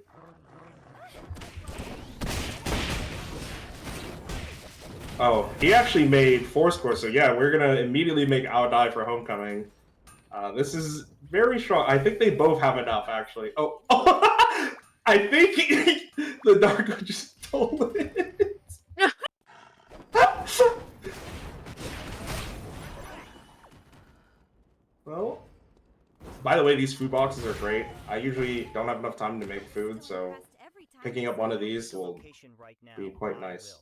Oh, he actually made Fourscore, so yeah, we're gonna immediately make Aodai for Homecoming. This is very strong. I think they both have enough, actually. Oh, I think the Darko just stole it. Well, by the way, these food boxes are great. I usually don't have enough time to make food, so picking up one of these will be quite nice.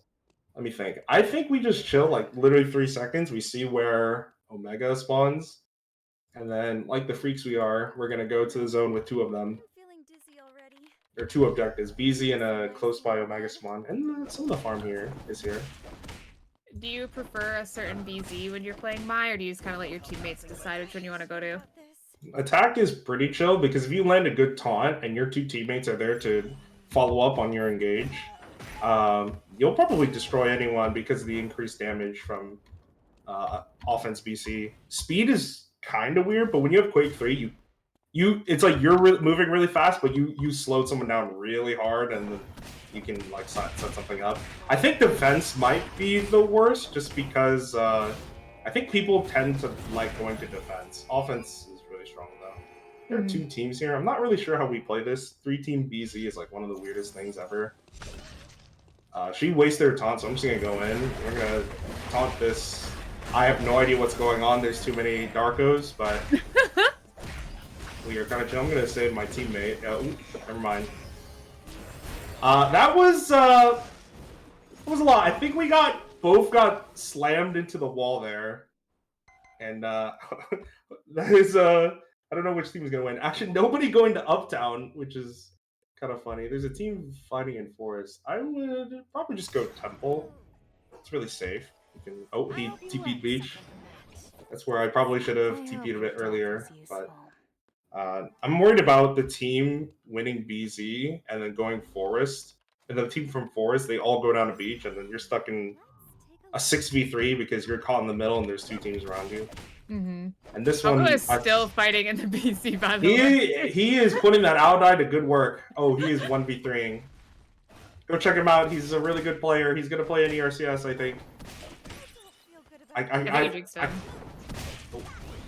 Let me think. I think we just chill, like, literally 3 seconds. We see where Omega spawns. And then, like the freaks we are, we're going to go to the zone with 2 of them. There are 2 objectives, BZ and a close by Omega spawn. And some of the farm here is here. Do you prefer a certain BZ when you're playing Mai, or do you just kind of let your teammates decide which one you want to go to? Attack is pretty chill, because if you land a good taunt and your 2 teammates are there to follow up on your engage, you'll probably destroy anyone because of the increased damage from offense BC. Speed is kind of weird, but when you have Quake 3, it's like you're moving really fast, but you slowed someone down really hard, and you can like set something up. I think defense might be the worst, just because I think people tend to like going to defense. Offense is really strong though. There are 2 teams here. I'm not really sure how we play this. 3-team BZ is like one of the weirdest things ever. She wasted her taunt, so I'm just gonna go in. We're gonna taunt this. I have no idea what's going on. There's too many Darkos, but we are kind of chill. I'm gonna save my teammate. Never mind. That was a lot. I think we both got slammed into the wall there, and that is I don't know which team is gonna win. Actually, nobody going to Uptown, which is kind of funny. There's a team fighting in Forest. I would probably just go Temple. It's really safe. You can. Oh, he TP'd Beach. That's where I probably should have TP'd a bit earlier, but I'm worried about the team winning BZ and then going Forest, and the team from Forest, they all go down to Beach, and then you're stuck in a 6v3 because you're caught in the middle and there's 2 teams around you. And this one is still fighting in the BC, by the way. He is putting that Aodai to good work. Oh, he is 1v3ing. Go check him out. He's a really good player. He's gonna play in ERCS, I think.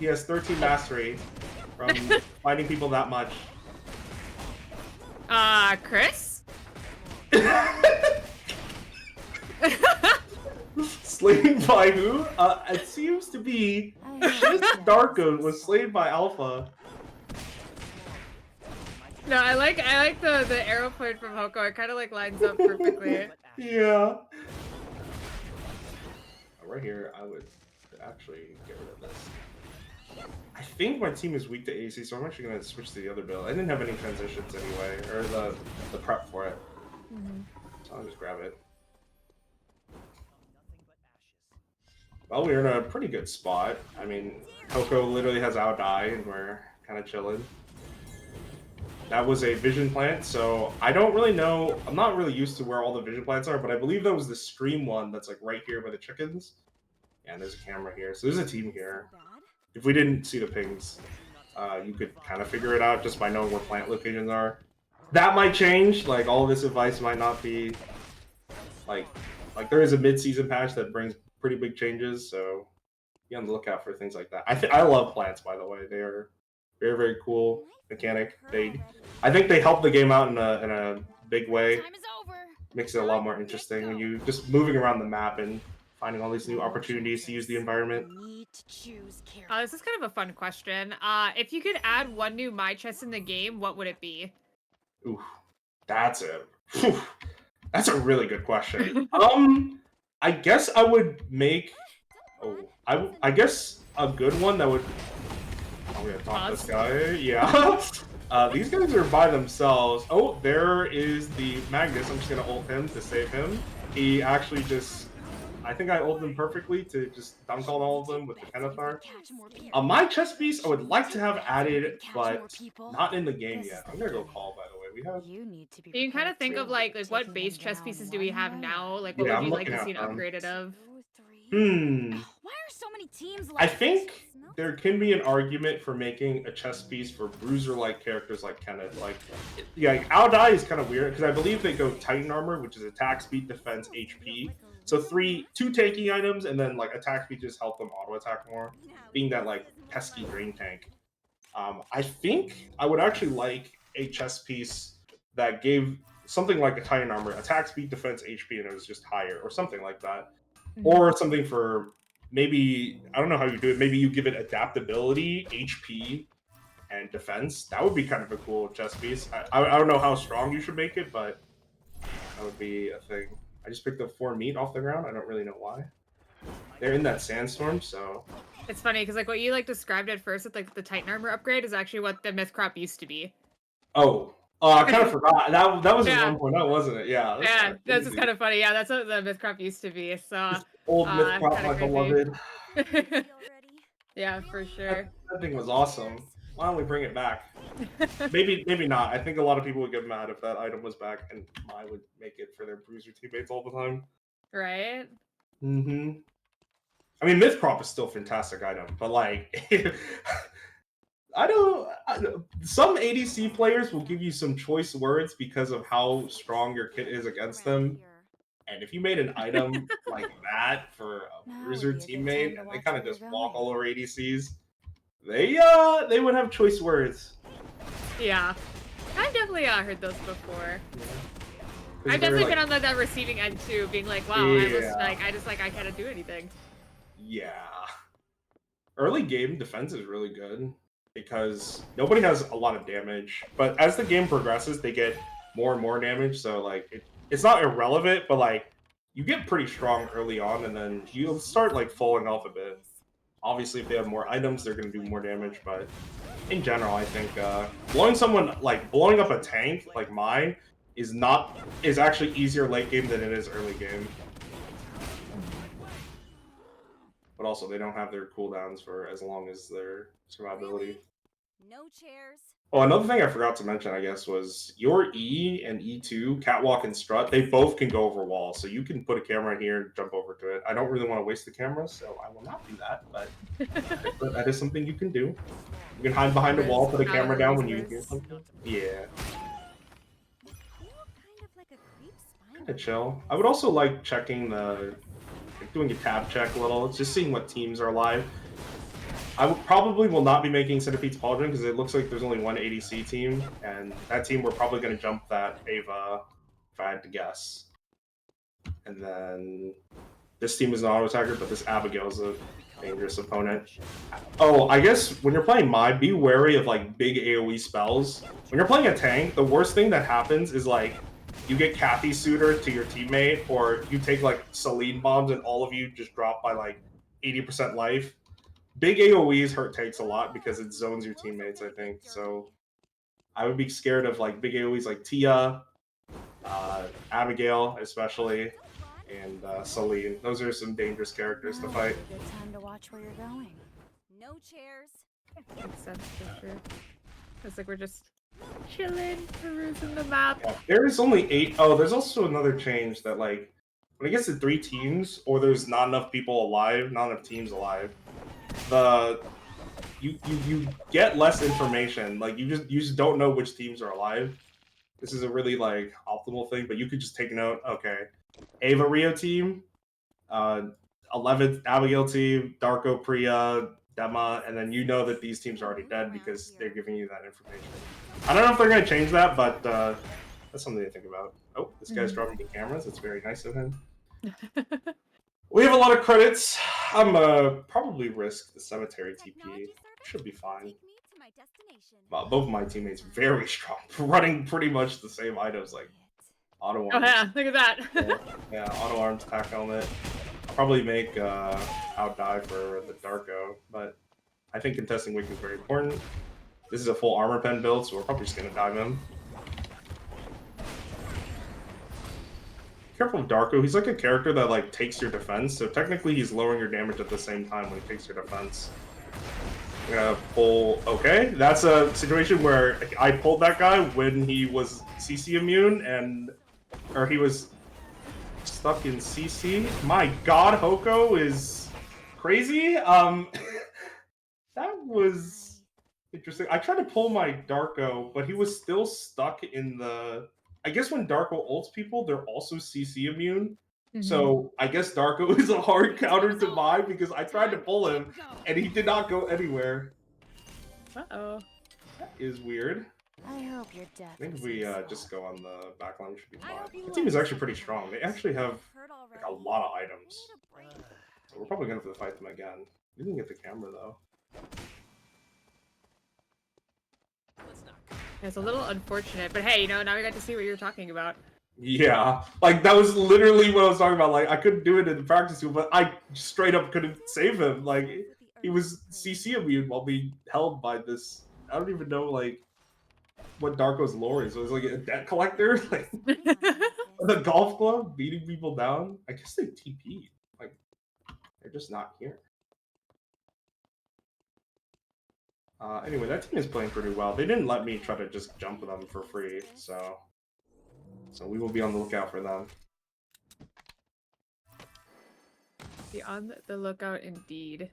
He has 13 mastery from fighting people that much. Chris? Slain by who? It seems to be just Darko was slain by Alpha. No, I like the arrow point from Hoko. It kind of like lines up perfectly. Yeah. Right here, I would actually get rid of this. I think my team is weak to AC, so I'm actually going to switch to the other build. I didn't have any transitions anyway, or the prep for it. So I'll just grab it. Well, we're in a pretty good spot. I mean, Coco literally has Aodai, and we're kind of chilling. That was a vision plant, so I don't really know. I'm not really used to where all the vision plants are, but I believe that was the stream one that's like right here by the chickens. Yeah, and there's a camera here, so there's a team here. If we didn't see the pings, you could kind of figure it out just by knowing where plant locations are. That might change. Like, all this advice might not be like there is a mid-season patch that brings pretty big changes, so be on the lookout for things like that. I love plants, by the way. They are very, very cool mechanic. I think they help the game out in a big way. Makes it a lot more interesting when you just moving around the map and finding all these new opportunities to use the environment. This is kind of a fun question. If you could add one new My Chest in the game, what would it be? Ooh, that's a really good question. I guess I would make. Oh, I guess a good one that would. I'm gonna talk this guy. Yeah. These guys are by themselves. Oh, there is the Magnus. I'm just gonna ult him to save him. He actually just. I think I ulted him perfectly to just dunk on all of them with the Penethar. My chess piece I would like to have added, but not in the game yet. I'm gonna go call, by the way. We have. You can kind of think of like what base chess pieces do we have now? Like what Yeah, would I'm you like looking to see at an upgraded of? Why are so many teams like I think there can be an argument for making a chess piece for bruiser-like characters like Kenneth. Like, yeah, Aodai is kind of weird because I believe they go Titan armor, which is attack, speed, defense, HP. So two tanky items, and then like attack speed just help them auto attack more, being that like pesky drain tank. I think I would actually like a chess piece that gave something like a Titan armor, attack, speed, defense, HP, and it was just higher, or something like that. Or something for maybe, I don't know how you do it, maybe you give it adaptability, HP, and defense. That would be kind of a cool chess piece. I don't know how strong you should make it, but that would be a thing. I just picked up 4 meat off the ground. I don't really know why. They're in that sandstorm, so... It's funny, because like what you like described at first with like the Titan armor upgrade is actually what the myth crop used to be. Oh. I kind of forgot. That was yeah. 1.0, wasn't it? Yeah. Yeah, that's just kind of funny. Yeah, that's what the myth crop used to be. So old myth crop, my beloved. Yeah, for sure. That thing was awesome. Why don't we bring it back? Maybe not. I think a lot of people would get mad if that item was back, and Mai would make it for their bruiser teammates all the time. Right? Mm-hmm. I mean, myth crop is still a fantastic item, but like... I don't. Some ADC players will give you some choice words because of how strong your kit is against them. And if you made an item like that for a bruiser teammate, and they kind of just walk all over ADCs, they would have choice words. Yeah, I've definitely heard those before. Yeah. I've definitely been on that receiving end too, being like, wow, yeah. I can't do anything. Yeah. Early game defense is really good, because nobody has a lot of damage, but as the game progresses, they get more and more damage, so like it's not irrelevant, but like you get pretty strong early on, and then you'll start like falling off a bit. Obviously, if they have more items, they're going to do more damage, but in general, I think blowing up a tank like mine is actually easier late game than it is early game. But also, they don't have their cooldowns for as long as their survivability. No chairs. Oh, another thing I forgot to mention, I guess, was your E and E2, Catwalk and Strut, they both can go over walls. So you can put a camera in here and jump over to it. I don't really want to waste the camera, so I will not do that, but that is something you can do. You can hide behind a wall, put a camera down when you do something. Yeah. Kind of chill. I would also like checking doing a tab check a little, just seeing what teams are live. I probably will not be making Centipede's Pauldron because it looks like there's only one ADC team, and that team we're probably going to jump that Ava, if I had to guess. And then this team is an auto attacker, but this Abigail is a dangerous opponent. Oh, I guess when you're playing Mai, be wary of like big AoE spells. When you're playing a tank, the worst thing that happens is like you get Kathy Suitor to your teammate, or you take like Celine bombs and all of you just drop by like 80% life. Big AoEs hurt tanks a lot because it zones your teammates, I think. So I would be scared of like big AoEs like Tia, Abigail especially, and Celine. Those are some dangerous characters to fight. Good time to watch where you're going. No chairs. Makes sense for sure. It's like we're just chilling, perusing the map. Yeah, there's only 8. Oh, there's also another change that like when it gets to 3 teams, or there's not enough people alive, not enough teams alive. You get less information. Like you just don't know which teams are alive. This is a really like optimal thing, but you could just take note. Okay, Ava Rio team, 11th Abigail team, Darko Priya, Dema, and then you know that these teams are already dead because they're giving you that information. I don't know if they're gonna change that, but that's something to think about. Oh, this guy's dropping the cameras. It's very nice of him. We have a lot of credits. I'm probably risk the cemetery TP. Should be fine. Both of my teammates very strong, running pretty much the same items like auto arms. Oh yeah, look at that. Yeah, auto arms, tack helmet. I'll probably make outdie for the Darko, but I think contesting weak is very important. This is a full armor pen build, so we're probably just gonna dive in. Careful of Darko. He's like a character that like takes your defense, so technically he's lowering your damage at the same time when he takes your defense. I'm gonna pull. Okay, that's a situation where I pulled that guy when he was CC immune or he was stuck in CC. My God, Hoko is crazy. That was interesting. I tried to pull my Darko, but he was still stuck in the. I guess when Darko ults people, they're also CC immune. So I guess Darko is a hard counter to Mai because I tried to pull him and he did not go anywhere. Uh-oh. That is weird. I hope your death. I think we just go on the backline, should be fine. The team is actually pretty strong. They actually have like, a lot of items. So we're probably gonna have to fight them again. We didn't get the camera though. It's a little unfortunate, but hey, you know, now we got to see what you're talking about. Yeah, like that was literally what I was talking about. Like I couldn't do it in the practice field, but I straight up couldn't save him. Like he was CC immune while being held by this. I don't even know like what Darko's lore is. It was like a debt collector, like the golf club beating people down. I guess they TP'd. Like they're just not here. Anyway, that team is playing pretty well. They didn't let me try to just jump them for free, so we will be on the lookout for them. Be on the lookout indeed.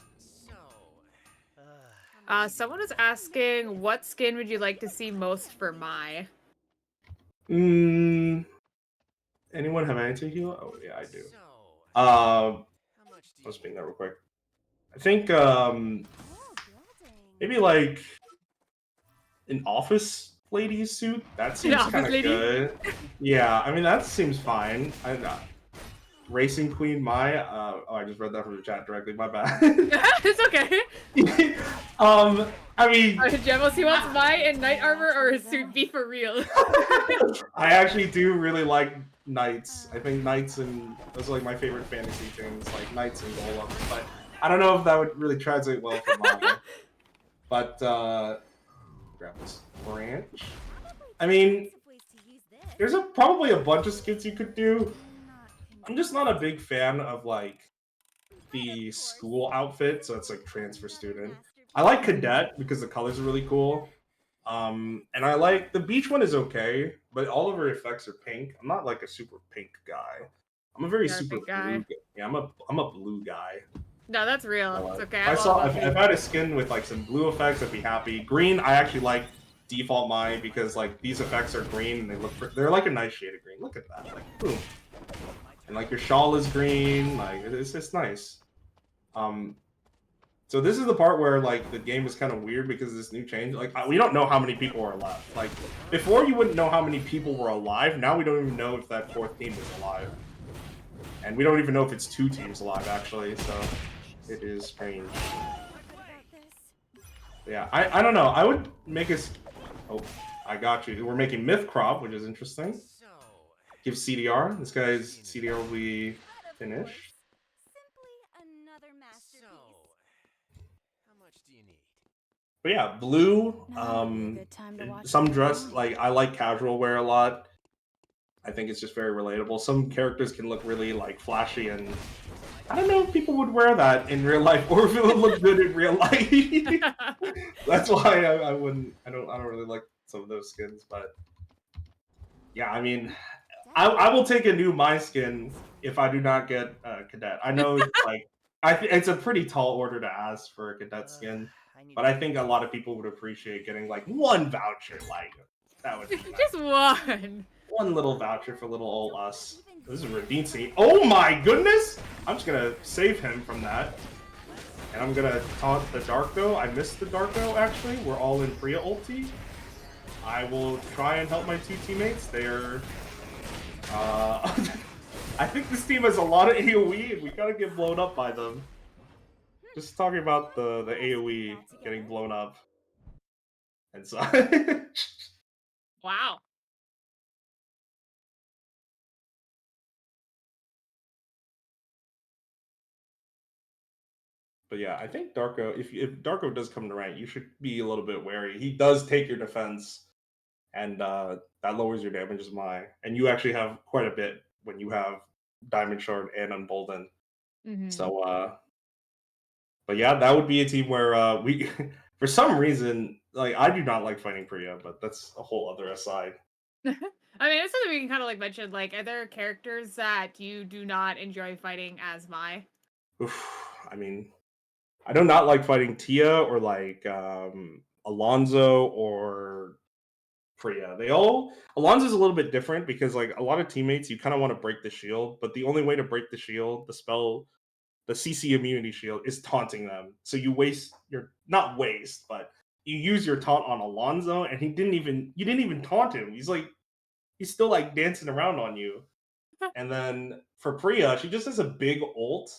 Someone was asking, what skin would you like to see most for Mai? Anyone have anything to heal? Oh yeah, I do. Let's ping that real quick. I think maybe like an office lady suit. That seems kind of good. Yeah, I mean that seems fine. Racing Queen Mai. Oh, I just read that from the chat directly. My bad. It's okay. I mean, Jemos, he wants Mai in knight armor or a suit. Be for real. I actually do really like knights. I think knights and those are like my favorite fantasy things, like knights and golems. But I don't know if that would really translate well for Mai. But grab this branch. I mean, there's probably a bunch of skins you could do. I'm just not a big fan of like the school outfit, so it's like transfer student. I like cadet because the colors are really cool. And I like the beach one is okay, but all of her effects are pink. I'm not like a super pink guy. I'm a very super blue guy. Yeah, I'm a blue guy. No, that's real. It's okay. If I had a skin with like some blue effects, I'd be happy. Green, I actually like default Mai because like these effects are green and they're like a nice shade of green. Look at that, like boom. And like your shawl is green, like it's nice. So this is the part where like the game is kind of weird because of this new change. Like we don't know how many people are left. Like before you wouldn't know how many people were alive. Now we don't even know if that fourth team is alive, and we don't even know if it's two teams alive actually. So it is strange. Yeah, I don't know. I would make us. Oh, I got you. We're making Myth Crop, which is interesting. Give CDR. This guy's CDR will be finished. But yeah, blue. Some dress like I like casual wear a lot. I think it's just very relatable. Some characters can look really like flashy, and I don't know if people would wear that in real life or if it would look good in real life. That's why I wouldn't. I don't really like some of those skins, but yeah, I mean. I will take a new Mai skin if I do not get a cadet. I know it's like it's a pretty tall order to ask for a cadet skin, but I think a lot of people would appreciate getting like one voucher. Like that would be nice. Just one. One little voucher for little old us. This is Radinci. Oh my goodness! I'm just gonna save him from that, and I'm gonna taunt the Darko. I missed the Darko actually. We're all in Priya ulti. I will try and help my two teammates. They're I think this team has a lot of AoE, and we gotta get blown up by them. Just talking about the AoE getting blown up. And so... Wow. But yeah, I think Darko, if Darko does come to rank, you should be a little bit wary. He does take your defense, and that lowers your damage as my. And you actually have quite a bit when you have Diamond Shard and Embolden. So, but yeah, that would be a team where we, for some reason, like I do not like fighting Priya, but that's a whole other aside. I mean, it's something we can kind of like mention. Like, are there characters that you do not enjoy fighting as Mai? Oof, I mean, I do not like fighting Tia or like Alonzo or Priya. Alonzo's a little bit different because like a lot of teammates, you kind of want to break the shield, but the only way to break the shield, the CC immunity shield, is taunting them. So you not waste, but you use your taunt on Alonzo, and you didn't even taunt him. He's still like dancing around on you. And then for Priya, she just has a big ult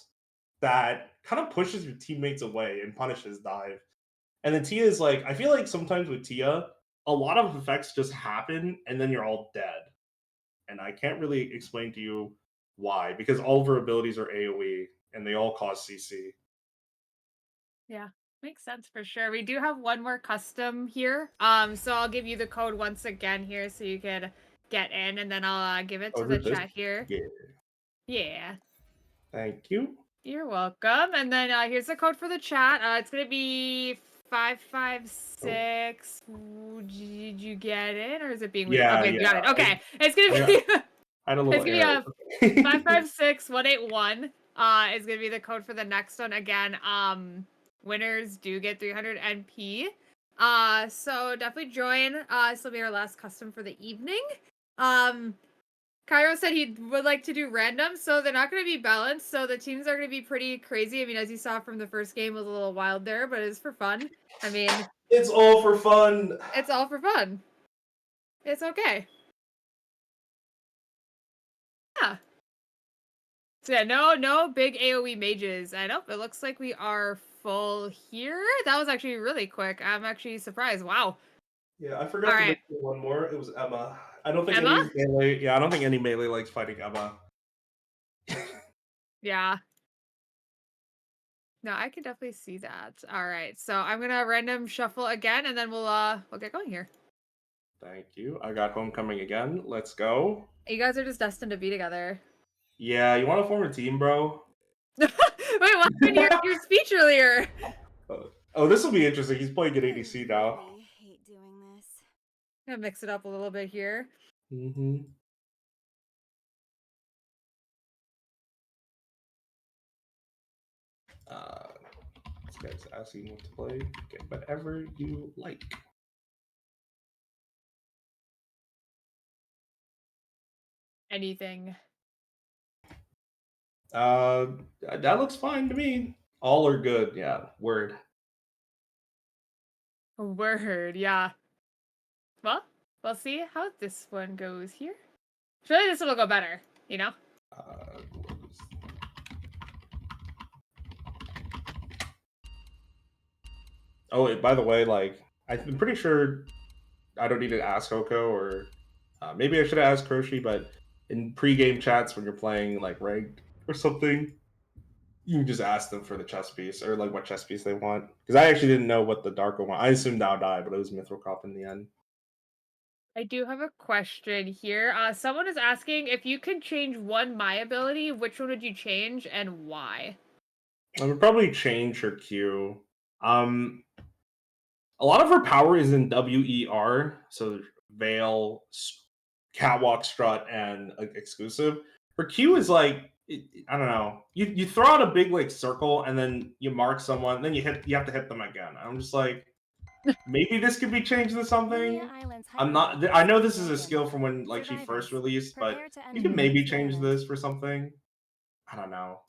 that kind of pushes your teammates away and punishes dive. And then Tia is like, I feel like sometimes with Tia, a lot of effects just happen and then you're all dead. And I can't really explain to you why, because all of her abilities are AoE and they all cause CC. Yeah, makes sense for sure. We do have one more custom here. So I'll give you the code once again here so you could get in, and then I'll give it to the chat here. Yeah. Yeah. Thank you. You're welcome. And then here's the code for the chat. It's gonna be 556. Did you get it, or is it being weird? Yeah, Okay, you got it. Okay, it's gonna I be. had a little It's gonna be 556181. Is gonna be the code for the next one again. Winners do get 300 NP. So definitely join. This will be our last custom for the evening. Kyro said he would like to do random, so they're not going to be balanced. So the teams are going to be pretty crazy. I mean, as you saw from the first game, it was a little wild there, but it's for fun. I mean, it's all for fun. It's all for fun. It's okay. Yeah. So yeah, no big AoE mages. I know it looks like we are full here. That was actually really quick. I'm actually surprised. Wow. Yeah, I forgot to mention one more. It was Emma. I don't think Emma? any melee. Yeah, I don't think any melee likes fighting Emma. Yeah. No, I can definitely see that. All right, so I'm gonna random shuffle again, and then we'll get going here. Thank you. I got homecoming again. Let's go. You guys are just destined to be together. Yeah, you want to form a team, bro? Wait, what happened to your speech earlier? Oh, this will be interesting. He's playing at ADC now. I really hate doing this. I'm gonna mix it up a little bit here. Mm-hmm. This guy's asking what to play. Get whatever you like. Anything. That looks fine to me. All are good. Yeah, word. Word, yeah. Well, we'll see how this one goes here. Surely this will go better, you know? Oh, by the way, like, I'm pretty sure I don't need to ask Hoko, or maybe I should have asked Kroshi, but in pre-game chats when you're playing, like, ranked or something, you can just ask them for the chess piece, or, like, what chess piece they want. Because I actually didn't know what the Darko one. I assumed Now Die, but it was Mithril Cop in the end. I do have a question here. Someone is asking, if you could change one Mai ability, which one would you change and why? I would probably change her Q. A lot of her power is in WER, so Veil, Catwalk Strut, and exclusive. Her Q is like, I don't know. You throw out a big like circle and then you mark someone, then you have to hit them again. I'm just like, maybe this could be changed to something. I'm not. I know this is a skill from when like she first released, but you could maybe change this for something. I don't know.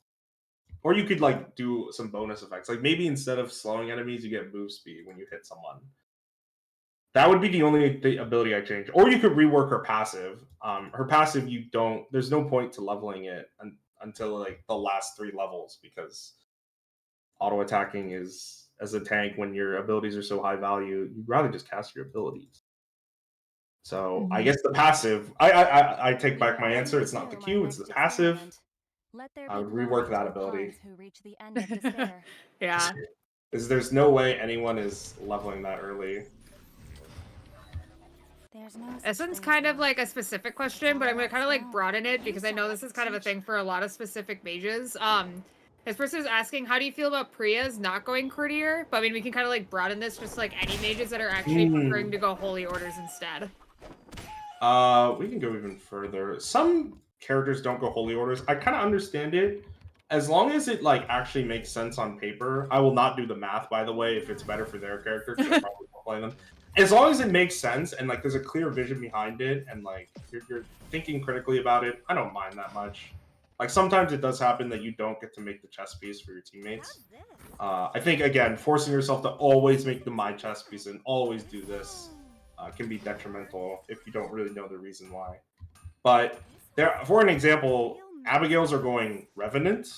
Or you could like do some bonus effects. Like maybe instead of slowing enemies, you get move speed when you hit someone. That would be the only ability I change. Or you could rework her passive. Her passive, you don't. There's no point to leveling it until like the last 3 levels because auto attacking is as a tank when your abilities are so high value. You'd rather just cast your abilities. So I guess the passive. I take back my answer. It's not the Q. It's the passive. I would rework that ability. Yeah. Because there's no way anyone is leveling that early. This one's kind of like a specific question, but I'm gonna kind of like broaden it because I know this is kind of a thing for a lot of specific mages. This person is asking, how do you feel about Priya's not going courtier? But I mean, we can kind of like broaden this just like any mages that are actually preferring to go holy orders instead. We can go even further. Some characters don't go holy orders. I kind of understand it. As long as it like actually makes sense on paper. I will not do the math, by the way, if it's better for their character, because I probably won't play them. As long as it makes sense and like there's a clear vision behind it and like you're thinking critically about it, I don't mind that much. Like sometimes it does happen that you don't get to make the chess piece for your teammates. I think again, forcing yourself to always make the my chess piece and always do this can be detrimental if you don't really know the reason why. But there, for an example, Abigail's are going Revenant,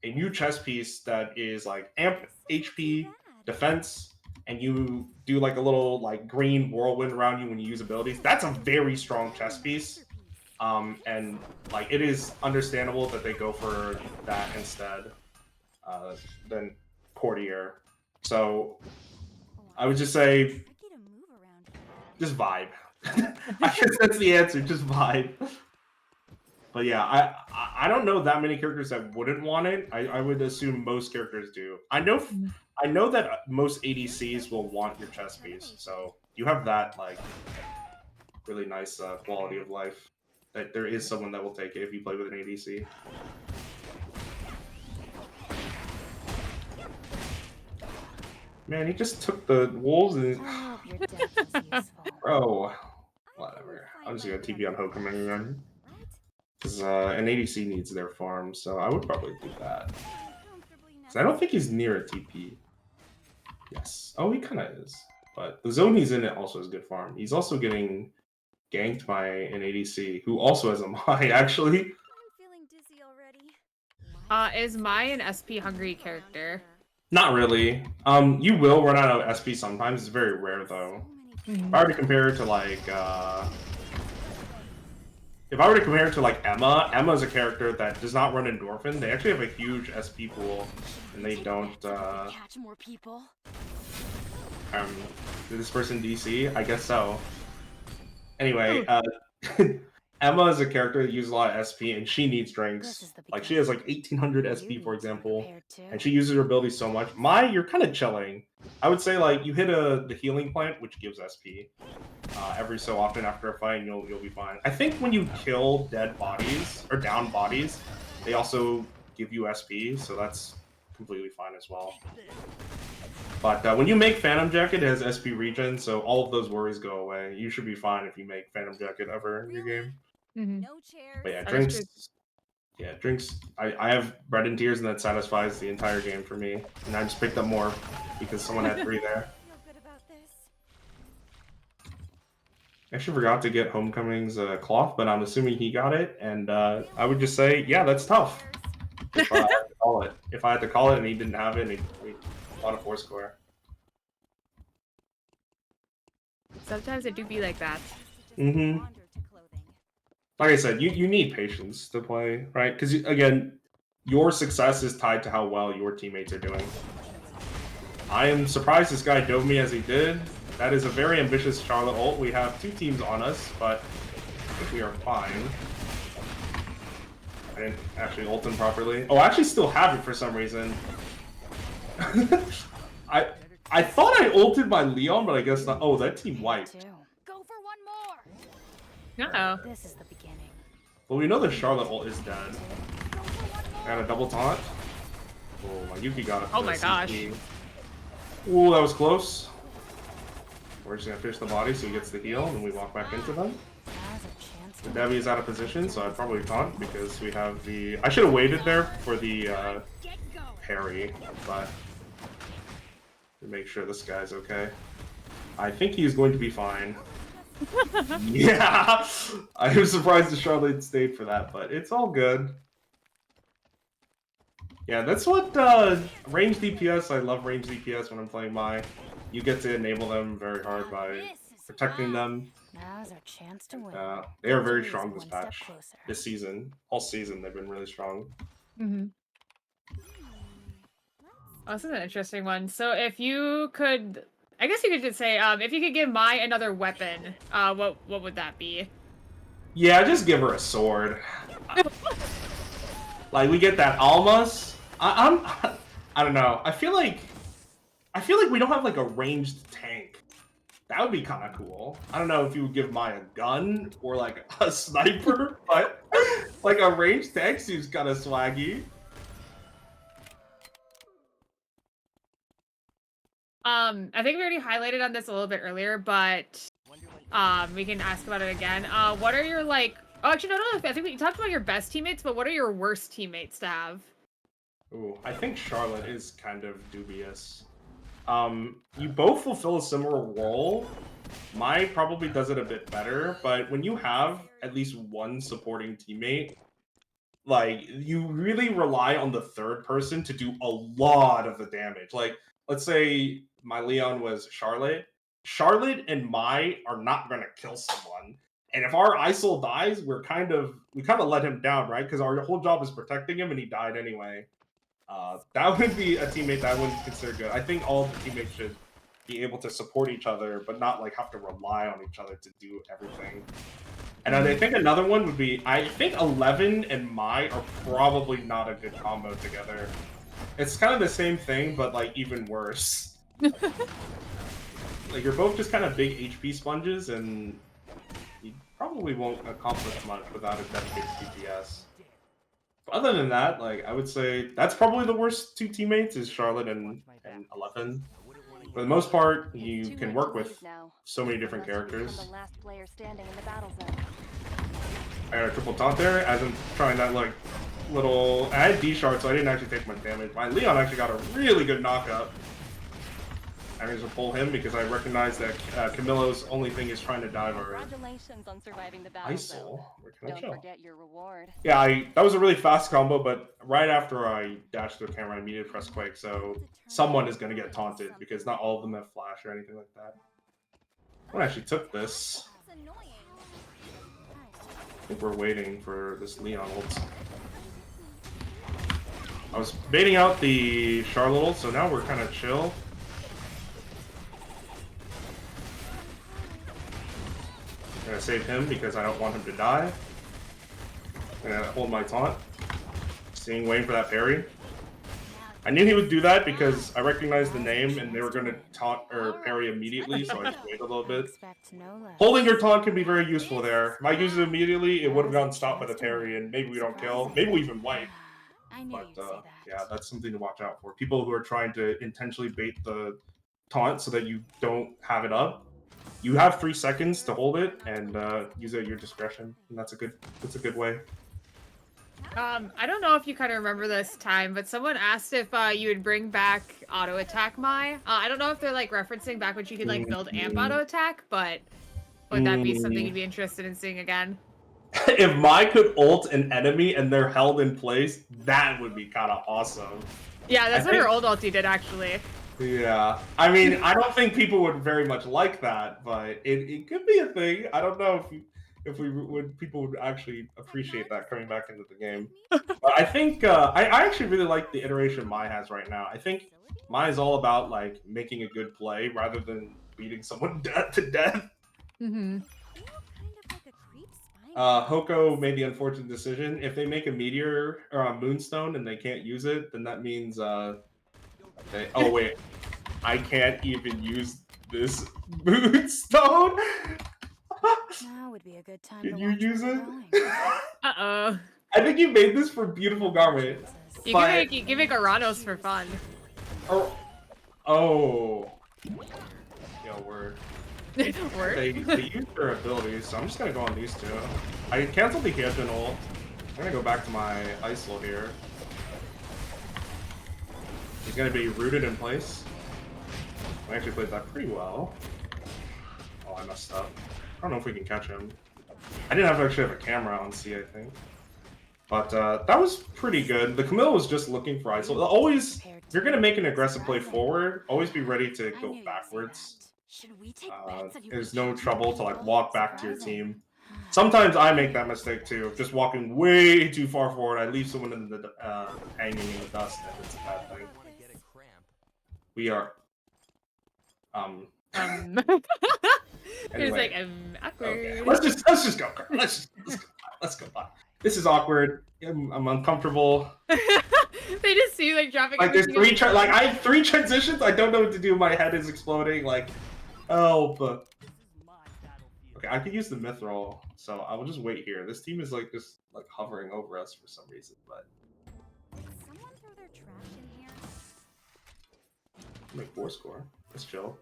a new chess piece that is like amp HP defense, and you do like a little like green whirlwind around you when you use abilities. That's a very strong chess piece. And like it is understandable that they go for that instead than courtier. So I would just say just vibe. I guess that's the answer. Just vibe. But yeah, I don't know that many characters that wouldn't want it. I would assume most characters do. I know that most ADCs will want your chess piece, so you have that like really nice quality of life. That there is someone that will take it if you play with an ADC. Man, he just took the wolves and bro, whatever. I'm just gonna TP on Homecoming again. Because an ADC needs their farm, so I would probably do that. Because I don't think he's near a TP. Yes. Oh, he kind of is. But the zone he's in it also is good farm. He's also getting ganked by an ADC, who also has a Mai, actually. Is Mai an SP hungry character? Not really. You will run out of SP sometimes. It's very rare, though. If I were to compare it to, like, Emma is a character that does not run Endorphin. They actually have a huge SP pool, and they don't, did this person DC? I guess so. Anyway, Emma is a character that uses a lot of SP, and she needs drinks. Like, she has, like, 1800 SP, for example, and she uses her abilities so much. Mai, you're kind of chilling. I would say, like, you hit the healing plant, which gives SP. Every so often after a fight, and you'll be fine. I think when you kill dead bodies, or down bodies, they also give you SP, so that's completely fine as well. But when you make Phantom Jacket, it has SP regen, so all of those worries go away. You should be fine if you make Phantom Jacket ever in your game. But yeah, drinks. Yeah, drinks. I have bread and tears, and that satisfies the entire game for me. And I just picked up more because someone had 3 there. I actually forgot to get Homecoming's cloth, but I'm assuming he got it, and I would just say, yeah, that's tough. If I had to call it. If I had to call it and he didn't have it, and he bought a 4-square. Sometimes it do be like that. Like I said, you need patience to play, right? Because, again, your success is tied to how well your teammates are doing. I am surprised this guy dove me as he did. That is a very ambitious Charlotte ult. We have 2 teams on us, but I think we are fine. I didn't actually ult him properly. Oh, I actually still have it for some reason. I thought I ulted my Leon, but I guess not. Oh, that team wiped. Go for one more. Uh-oh. This is the beginning. Well, we know the Charlotte ult is dead. I got a double taunt. Oh, my Yuki got it. Oh my gosh. Ooh, that was close. We're just gonna finish the body so he gets the heal, and we walk back into them. The Devi is out of position, so I'd probably taunt because we have the... I should have waited there for the parry, but to make sure this guy's okay. I think he's going to be fine. Yeah, I was surprised the Charlotte stayed for that, but it's all good. Yeah, that's what range DPS. I love range DPS when I'm playing Mai. You get to enable them very hard by protecting them. Now's our chance to win. They are very Victory is strong this one step patch. closer. This season, all season, they've been really strong. Mm-hmm. Oh, this is an interesting one. So if you could, I guess you could just say, if you could give Mai another weapon, what would that be? Yeah, just give her a sword. Like we get that Almas. I don't know. I feel like we don't have like a ranged tank. That would be kind of cool. I don't know if you would give Mai a gun or like a sniper, but like a ranged tank seems kind of swaggy. I think we already highlighted on this a little bit earlier, but we can ask about it again. What are your like? Oh, actually, no. I think we talked about your best teammates, but what are your worst teammates to have? Ooh, I think Charlotte is kind of dubious. You both fulfill a similar role. Mai probably does it a bit better, but when you have at least one supporting teammate, like you really rely on the third person to do a lot of the damage. Like, let's say my Leon was Charlotte. Charlotte and Mai are not gonna kill someone. And if our ISIL dies, we kind of let him down, right? Because our whole job is protecting him and he died anyway. That would be a teammate that I wouldn't consider good. I think all the teammates should be able to support each other, but not like have to rely on each other to do everything. And I think another one would be, I think 11 and Mai are probably not a good combo together. It's kind of the same thing, but like even worse. Like you're both just kind of big HP sponges, and you probably won't accomplish much without a dedicated DPS. But other than that, like I would say that's probably the worst two teammates is Charlotte and 11. For the most part, you can work with so many different characters. I got a triple taunt there as I'm trying that like little. I had D shard, so I didn't actually take much damage. My Leon actually got a really good knockup. I managed to pull him because I recognize that Camilo's only thing is trying to dive already. Congratulations on surviving the battle. ISIL, where can I Don't chill? forget your reward. Yeah, that was a really fast combo, but right after I dashed to the camera, I immediately pressed Quake, so someone is going to get taunted because not all of them have flash or anything like that. I actually took this. I think we're waiting for this Leon ult. I was baiting out the Charlotte ult, so now we're kind of chill. I'm gonna save him because I don't want him to die. I'm gonna hold my taunt. Waiting for that parry. I knew he would do that because I recognized the name and they were gonna taunt or parry immediately, so I just waited a little bit. Holding your taunt can be very useful there. If I use it immediately, it would have gotten stopped by the parry and maybe we don't kill. Maybe we even wipe. But yeah, that's something to watch out for. People who are trying to intentionally bait the taunt so that you don't have it up. You have 3 seconds to hold it and use it at your discretion, and that's a good way. I don't know if you kind of remember this time, but someone asked if you would bring back auto attack Mai. I don't know if they're like referencing back when you could like build amp auto attack, but would that be something you'd be interested in seeing again? If Mai could ult an enemy and they're held in place, that would be kind of awesome. Yeah, that's what her old ulti did actually. Yeah, I mean, I don't think people would very much like that, but it could be a thing. I don't know if people would actually appreciate that coming back into the game. But I think I actually really like the iteration Mai has right now. I think Mai is all about like making a good play rather than beating someone to death. Mm-hmm. Hoko made the unfortunate decision. If they make a meteor or a moonstone and they can't use it, then that means oh wait, I can't even use this moonstone. Now would be a good time. Can you use it? Uh-oh. I think you made this for beautiful garment. You can make Aranos for fun. Oh. Yo, word. Word? They use their abilities, so I'm just gonna go on these two. I canceled the Hyojin ult. I'm gonna go back to my ISIL here. He's gonna be rooted in place. I actually played that pretty well. I messed up. I don't know if we can catch him. I didn't actually have a camera on C, I think. But that was pretty good. The Camille was just looking for ISO. Always, if you're going to make an aggressive play forward, always be ready to go backwards. There's no trouble to like walk back to your team. Sometimes I make that mistake too, just walking way too far forward. I leave someone in the hanging in the dust, and it's a bad thing. We are. He was Anyway. like, awkward. Okay. Let's just go. Let's go. This is awkward. I'm uncomfortable. They just see you like dropping. Like there's three I have 3 transitions. I don't know what to do. My head is exploding. Like, help. Okay, I could use the mithril, so I will just wait here. This team is like just like hovering over us for some reason, but. Did someone throw their trash in here? Make 4 score. Let's chill.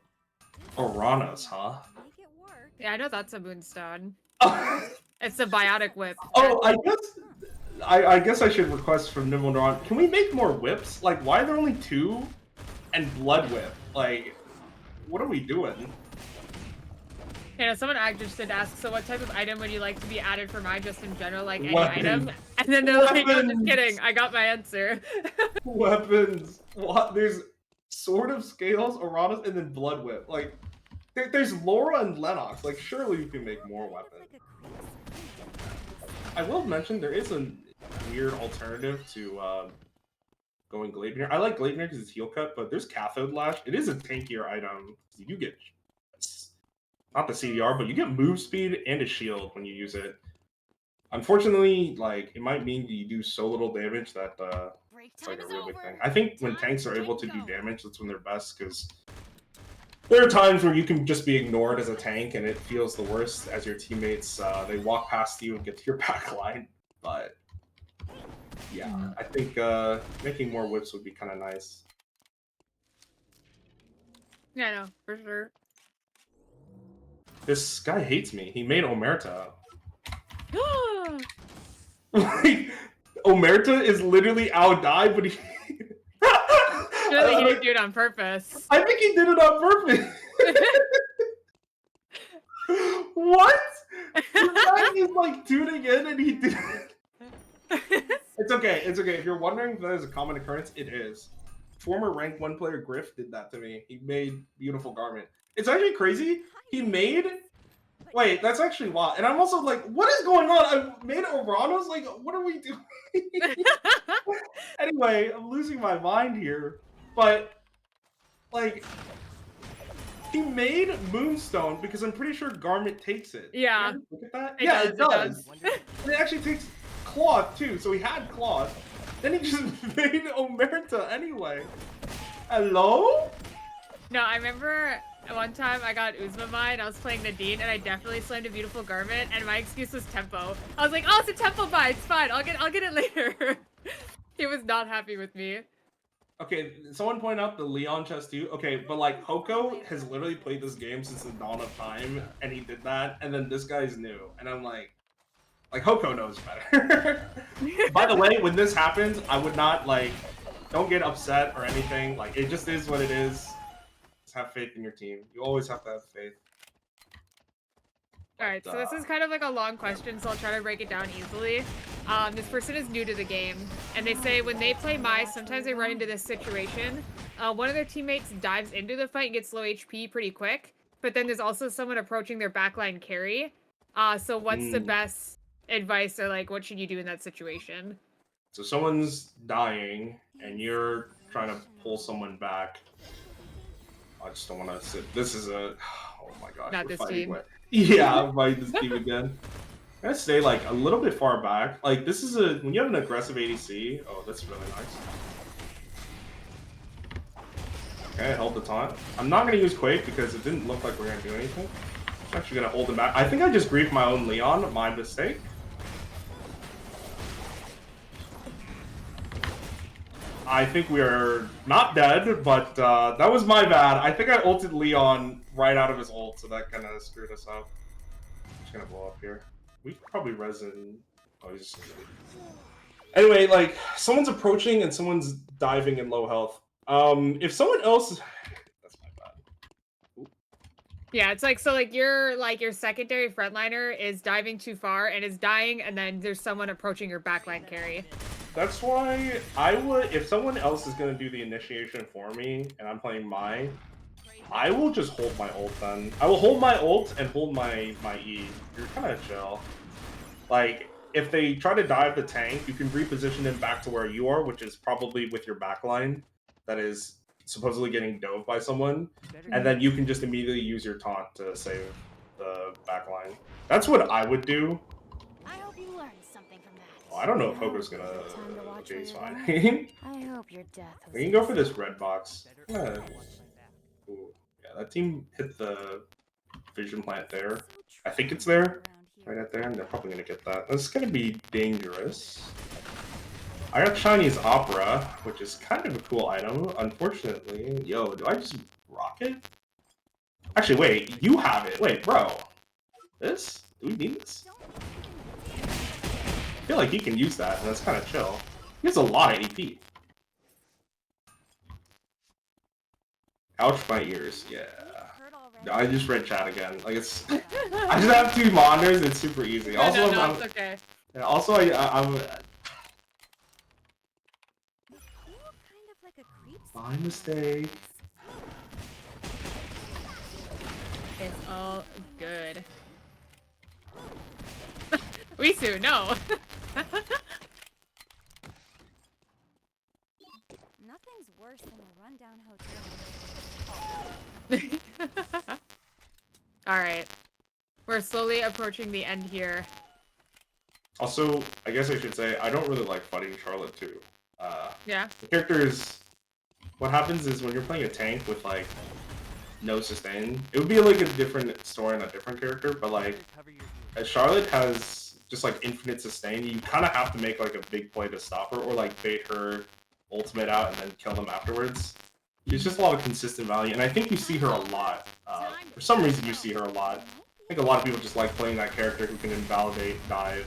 Oranas, huh? Make it work. Yeah, I know that's a moonstone. It's a biotic whip. Oh, I guess I should request from Nimble Neuron. Can we make more whips? Like, why are there only 2? And blood whip. Like, what are we doing? You know, someone just did ask, so what type of item would you like to be added for mine, just in general, like any Weapons. item? And then they're like, I'm just Weapons. kidding, I got my answer. Weapons. What? There's Sword of Scales, Oranas, and then blood whip. Like, there's Laura and Lennox. Like, surely you can make more weapons. I will mention there is a weird alternative to going Gleipnir. I like Gleipnir because it's heal cut, but there's Cathode Lash. It is a tankier item. You get not the CDR, but you get move speed and a shield when you use it. Unfortunately, like it might mean you do so little damage that it's like a real big thing. I think when tanks are able to do damage, that's when they're best because there are times where you can just be ignored as a tank and it feels the worst as your teammates, they walk past you and get to your back line. But yeah, I think making more whips would be kind of nice. Yeah, I know, for sure. This guy hates me. He made Omerta. Like, Omerta is literally outdied, but he... Surely he didn't do it on purpose. I think he did it on purpose. What? The guy is like tuning in and he did it. It's okay. It's okay. If you're wondering if that is a common occurrence, it is. Former rank 1 player Griff did that to me. He made Beautiful Garment. It's actually crazy. He made... Wait, that's actually wild. And I'm also like, what is going on? I made Oranos? Like, what are we doing? Anyway, I'm losing my mind here. But, like, he made Moonstone because I'm pretty sure Garment takes it. Yeah. Look at that. It does. And it actually takes Cloth, too. So he had Cloth. Then he just made Omerta anyway. Hello? No, I remember one time I got ʻUʻZMA and I was playing Nadine and I definitely slammed a Beautiful Garment and my excuse was tempo. I was like, oh, it's a tempo buy, it's fine, I'll get it later. He was not happy with me. Okay, someone point out the Leon chest too. Okay, but like Hoko has literally played this game since the dawn of time and he did that, and then this guy's new. And I'm like Hoko knows better. By the way, when this happens, I would not don't get upset or anything. Like it just is what it is. Have faith in your team. You always have to have faith. Alright, so this is kind of like a long question, so I'll try to break it down easily. This person is new to the game, and they say when they play Mai, sometimes they run into this situation. One of their teammates dives into the fight and gets low HP pretty quick, but then there's also someone approaching their backline carry. So what's the best advice, or like what should you do in that situation? So someone's dying, and you're trying to pull someone back. I just don't want to sit. This is a... Oh my gosh. Not this team. Yeah, I'm fighting this team again. I'm gonna stay like a little bit far back. Like this is a... When you have an aggressive ADC... Oh, that's really nice. Okay, I held the taunt. I'm not gonna use Quake because it didn't look like we're gonna do anything. I'm actually gonna hold him back. I think I just griefed my own Leon. My mistake. I think we are not dead, but that was my bad. I think I ulted Leon right out of his ult, so that kind of screwed us up. I'm just gonna blow up here. We could probably resin. Oh, he's just... Anyway, like, someone's approaching and someone's diving in low health. If someone else... That's my bad. Ooh. Yeah, it's like so like your secondary frontliner is diving too far and is dying, and then there's someone approaching your backline carry. That's why I would, if someone else is gonna do the initiation for me, and I'm playing Mai, I will just hold my ult then. I will hold my ult and hold my E. You're kind of chill. Like, if they try to dive the tank, you can reposition him back to where you are, which is probably with your backline that is supposedly getting dove by someone, and then you can just immediately use your taunt to save the backline. That's what I would do. I hope you learned something from that. Oh, I don't know if Hoko's gonna. Time to watch Okay, where he's you're fine. going. I hope your death was We can go for easy. this red box. Yeah. Ooh. Yeah, that team hit the vision plant there. I think it's there. Right at there, and they're probably gonna get that. That's gonna be dangerous. I got Chinese Opera, which is kind of a cool item. Unfortunately, yo, do I just rock it? Actually, wait, you have it. Wait, bro, this? Do we need this? I feel like he can use that, and that's kind of chill. He has a lot of AP. Ouch my ears. Yeah. I just read chat again. Like it's, I just have 2 monitors. It's super easy. No, Also, no, I'm, it's okay. yeah, also I'm. You look kind of like a creep. My mistake. It's all good. Wisu, no. Nothing's worse than a rundown hotel. All right, we're slowly approaching the end here. Also, I guess I should say I don't really like fighting Charlotte too. Yeah. The character is. What happens is when you're playing a tank with like no sustain, it would be like a different story and a different character. But like, as Charlotte has just like infinite sustain, you kind of have to make like a big play to stop her or like bait her ultimate out and then kill them afterwards. There's just a lot of consistent value, and I think you see her a lot. For some reason, you see her a lot. I think a lot of people just like playing that character who can invalidate, dive,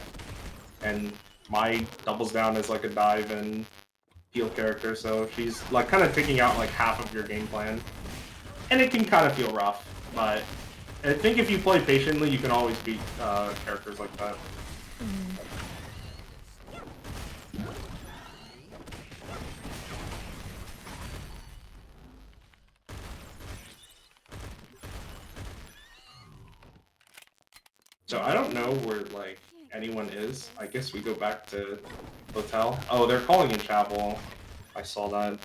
and Mai doubles down as like a dive and heal character, so she's like kind of taking out like half of your game plan, and it can kind of feel rough. But I think if you play patiently, you can always beat characters like that. So I don't know where like anyone is. I guess we go back to hotel. Oh, they're calling in chapel. I saw that.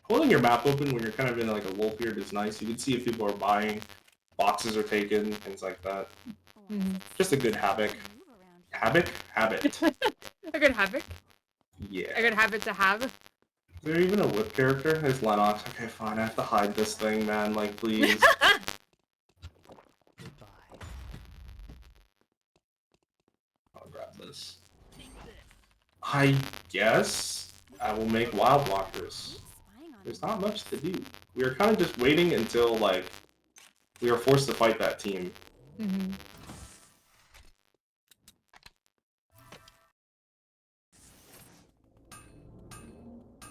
Holding your map open when you're kind of in like a lull period is nice. You can see if people are buying, boxes are taken, things like that. Just a good habit. Habit? Habit. A good habit. Yeah. A good habit to have. Is there even a whip character? There's Lennox. Okay, fine. I have to hide this thing, man. Like, please. I'll grab this. I guess I will make wild blockers. There's not much to do. We are kind of just waiting until, like, we are forced to fight that team.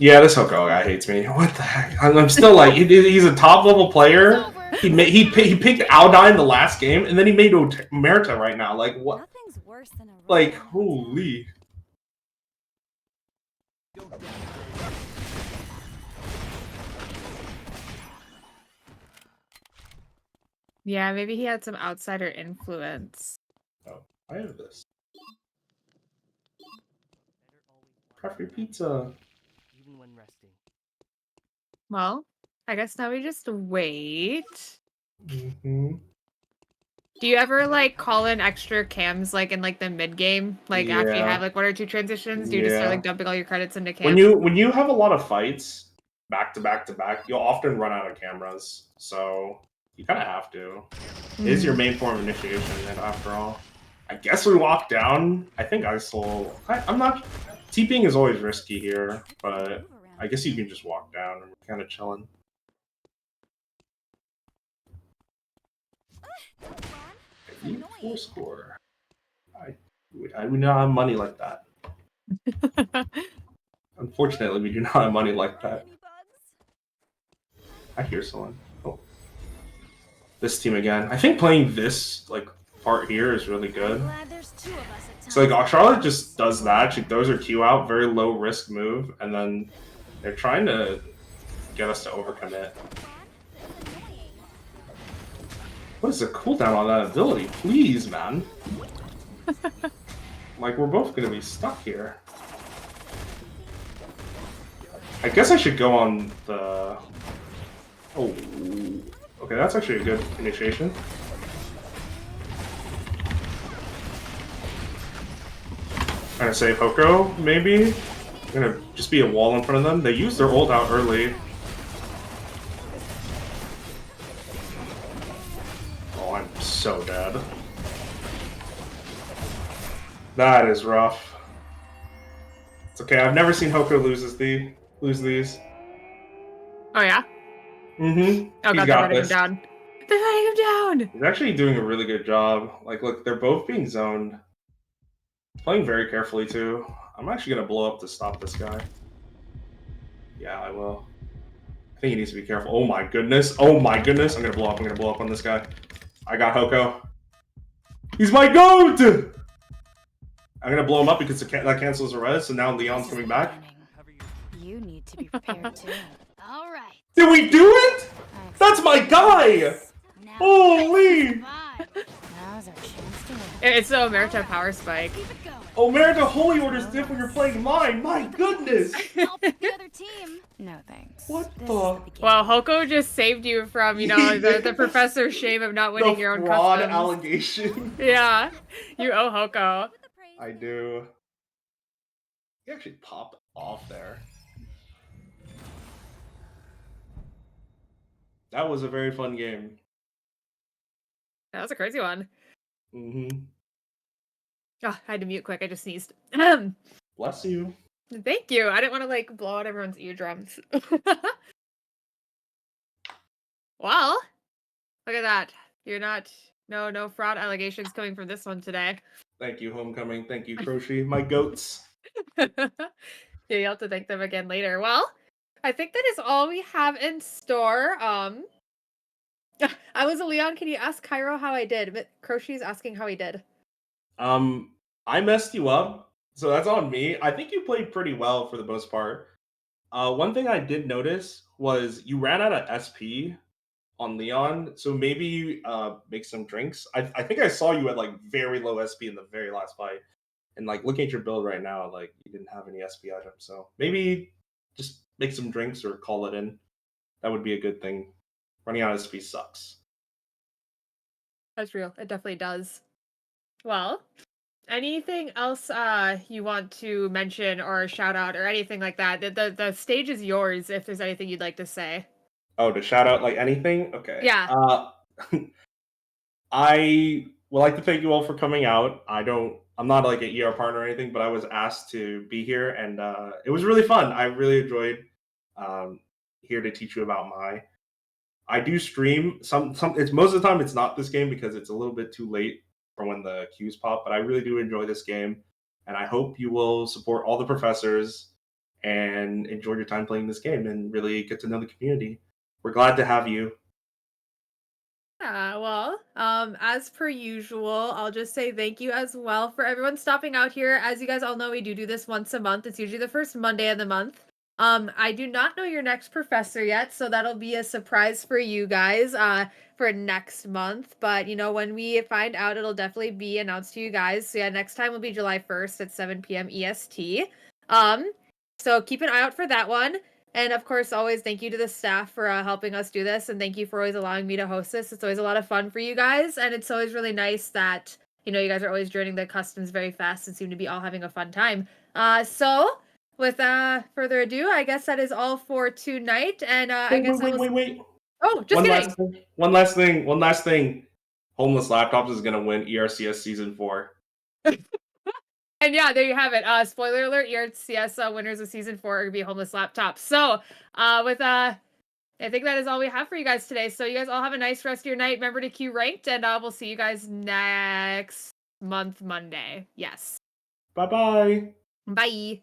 Yeah, this Hoko guy hates me. What the heck? I'm still like, he's a top level player. He picked Aldine the last game, and then he made Omerta right now. Like what? Nothing's worse than a Like rundown hotel. holy. Yeah, maybe he had some outsider influence. Oh, I have this. Craft your pizza. Even when resting. Well, I guess now we just wait. Do you ever like call in extra cams like in like the mid game, like after you have like 1 or 2 transitions? Do you just start like dumping all your credits into cams? When you have a lot of fights back to back to back, you'll often run out of cameras. So you kind of have to. It is your main form of initiation, and after all, I guess we walk down. I think I'm not. TPing is always risky here, but I guess you can just walk down and we're kind of chilling. You 4 score. I do not have money like that. Unfortunately, we do not have money like that. I hear someone. Oh. this team again. I think playing this like part here is really good. Glad there's 2 of us at So like times. Charlotte just does that. She throws her Q out, very low risk move, and then they're trying to get us to overcommit. What is the cooldown on that ability? Please, man. Like, we're both gonna be stuck here. I guess I should go on the... Oh. Okay, that's actually a good initiation. Trying to save Hoko, maybe? Gonna just be a wall in front of them. They used their ult out early. Oh, I'm so dead. That is rough. It's okay, I've never seen Hoko lose these. Oh yeah. Mm-hmm. Oh He's god, they're got running him this. down. They're running him down. He's actually doing a really good job. Like, look, they're both being zoned. Playing very carefully, too. I'm actually going to blow up to stop this guy. Yeah, I will. I think he needs to be careful. Oh my goodness. Oh my goodness. I'm going to blow up. I'm going to blow up on this guy. I got Hoko. He's my GOAT! I'm going to blow him up because that cancels the res, so now Leon's coming back. You need to be prepared too. All right. Did we do it? That's my guy! Holy! Now's our chance to win. It's the Omerta power spike. Keep it going. Omerta Holy Order's diff when you're playing mine. My goodness! Help the other team. No thanks. What This the- is the beginning. Well, Hoko just saved you from, you know, the professor's shame of not winning The your own fraud customs. allegation. Yeah, you owe Hoko. I do. You actually pop off there. That was a very fun game. That was a crazy one. Mm-hmm. Oh, I had to mute quick. I just sneezed. Bless you. Thank you. I didn't want to like blow out everyone's eardrums. Well, look at that. You're not no fraud allegations coming from this one today. Thank you, Homecoming. Thank you, Croshi. My goats. Yeah, you'll have to thank them again later. Well, I think that is all we have in store. I was a Leon. Can you ask Kyro how I did? But Crochet's asking how he did. I messed you up, so that's on me. I think you played pretty well for the most part. One thing I did notice was you ran out of SP on Leon, so maybe you make some drinks. I think I saw you at like very low SP in the very last fight, and like looking at your build right now, like you didn't have any SP items. So maybe just make some drinks or call it in. That would be a good thing. Running out of SP sucks. That's real. It definitely does. Well, anything else you want to mention or shout out or anything like that? The stage is yours if there's anything you'd like to say. Oh, to shout out like anything? Okay. Yeah. I would like to thank you all for coming out. I'm not like an ER partner or anything, but I was asked to be here and it was really fun. I really enjoyed here to teach you about Mai. I do stream it's most of the time it's not this game because it's a little bit too late for when the queues pop, but I really do enjoy this game and I hope you will support all the professors and enjoy your time playing this game and really get to know the community. We're glad to have you. Yeah, well, as per usual, I'll just say thank you as well for everyone stopping out here. As you guys all know, we do this once a month. It's usually the first Monday of the month. I do not know your next professor yet, so that'll be a surprise for you guys for next month. But, you know, when we find out, it'll definitely be announced to you guys. So yeah, next time will be July 1st at 7 p.m. EST. So keep an eye out for that one. And of course, always thank you to the staff for helping us do this. And thank you for always allowing me to host this. It's always a lot of fun for you guys. And it's always really nice that, you know, you guys are always joining the customs very fast and seem to be all having a fun time. So with further ado, I guess that is all for tonight. And Wait. Oh, just kidding. One last thing. Homeless Laptops is gonna win ERCS Season 4. And yeah, there you have it. Spoiler alert, ERCS winners of Season 4 are going to be Homeless Laptops. So, I think that is all we have for you guys today. So you guys all have a nice rest of your night. Remember to queue ranked, and we'll see you guys next month, Monday. Yes. Bye-bye. Bye.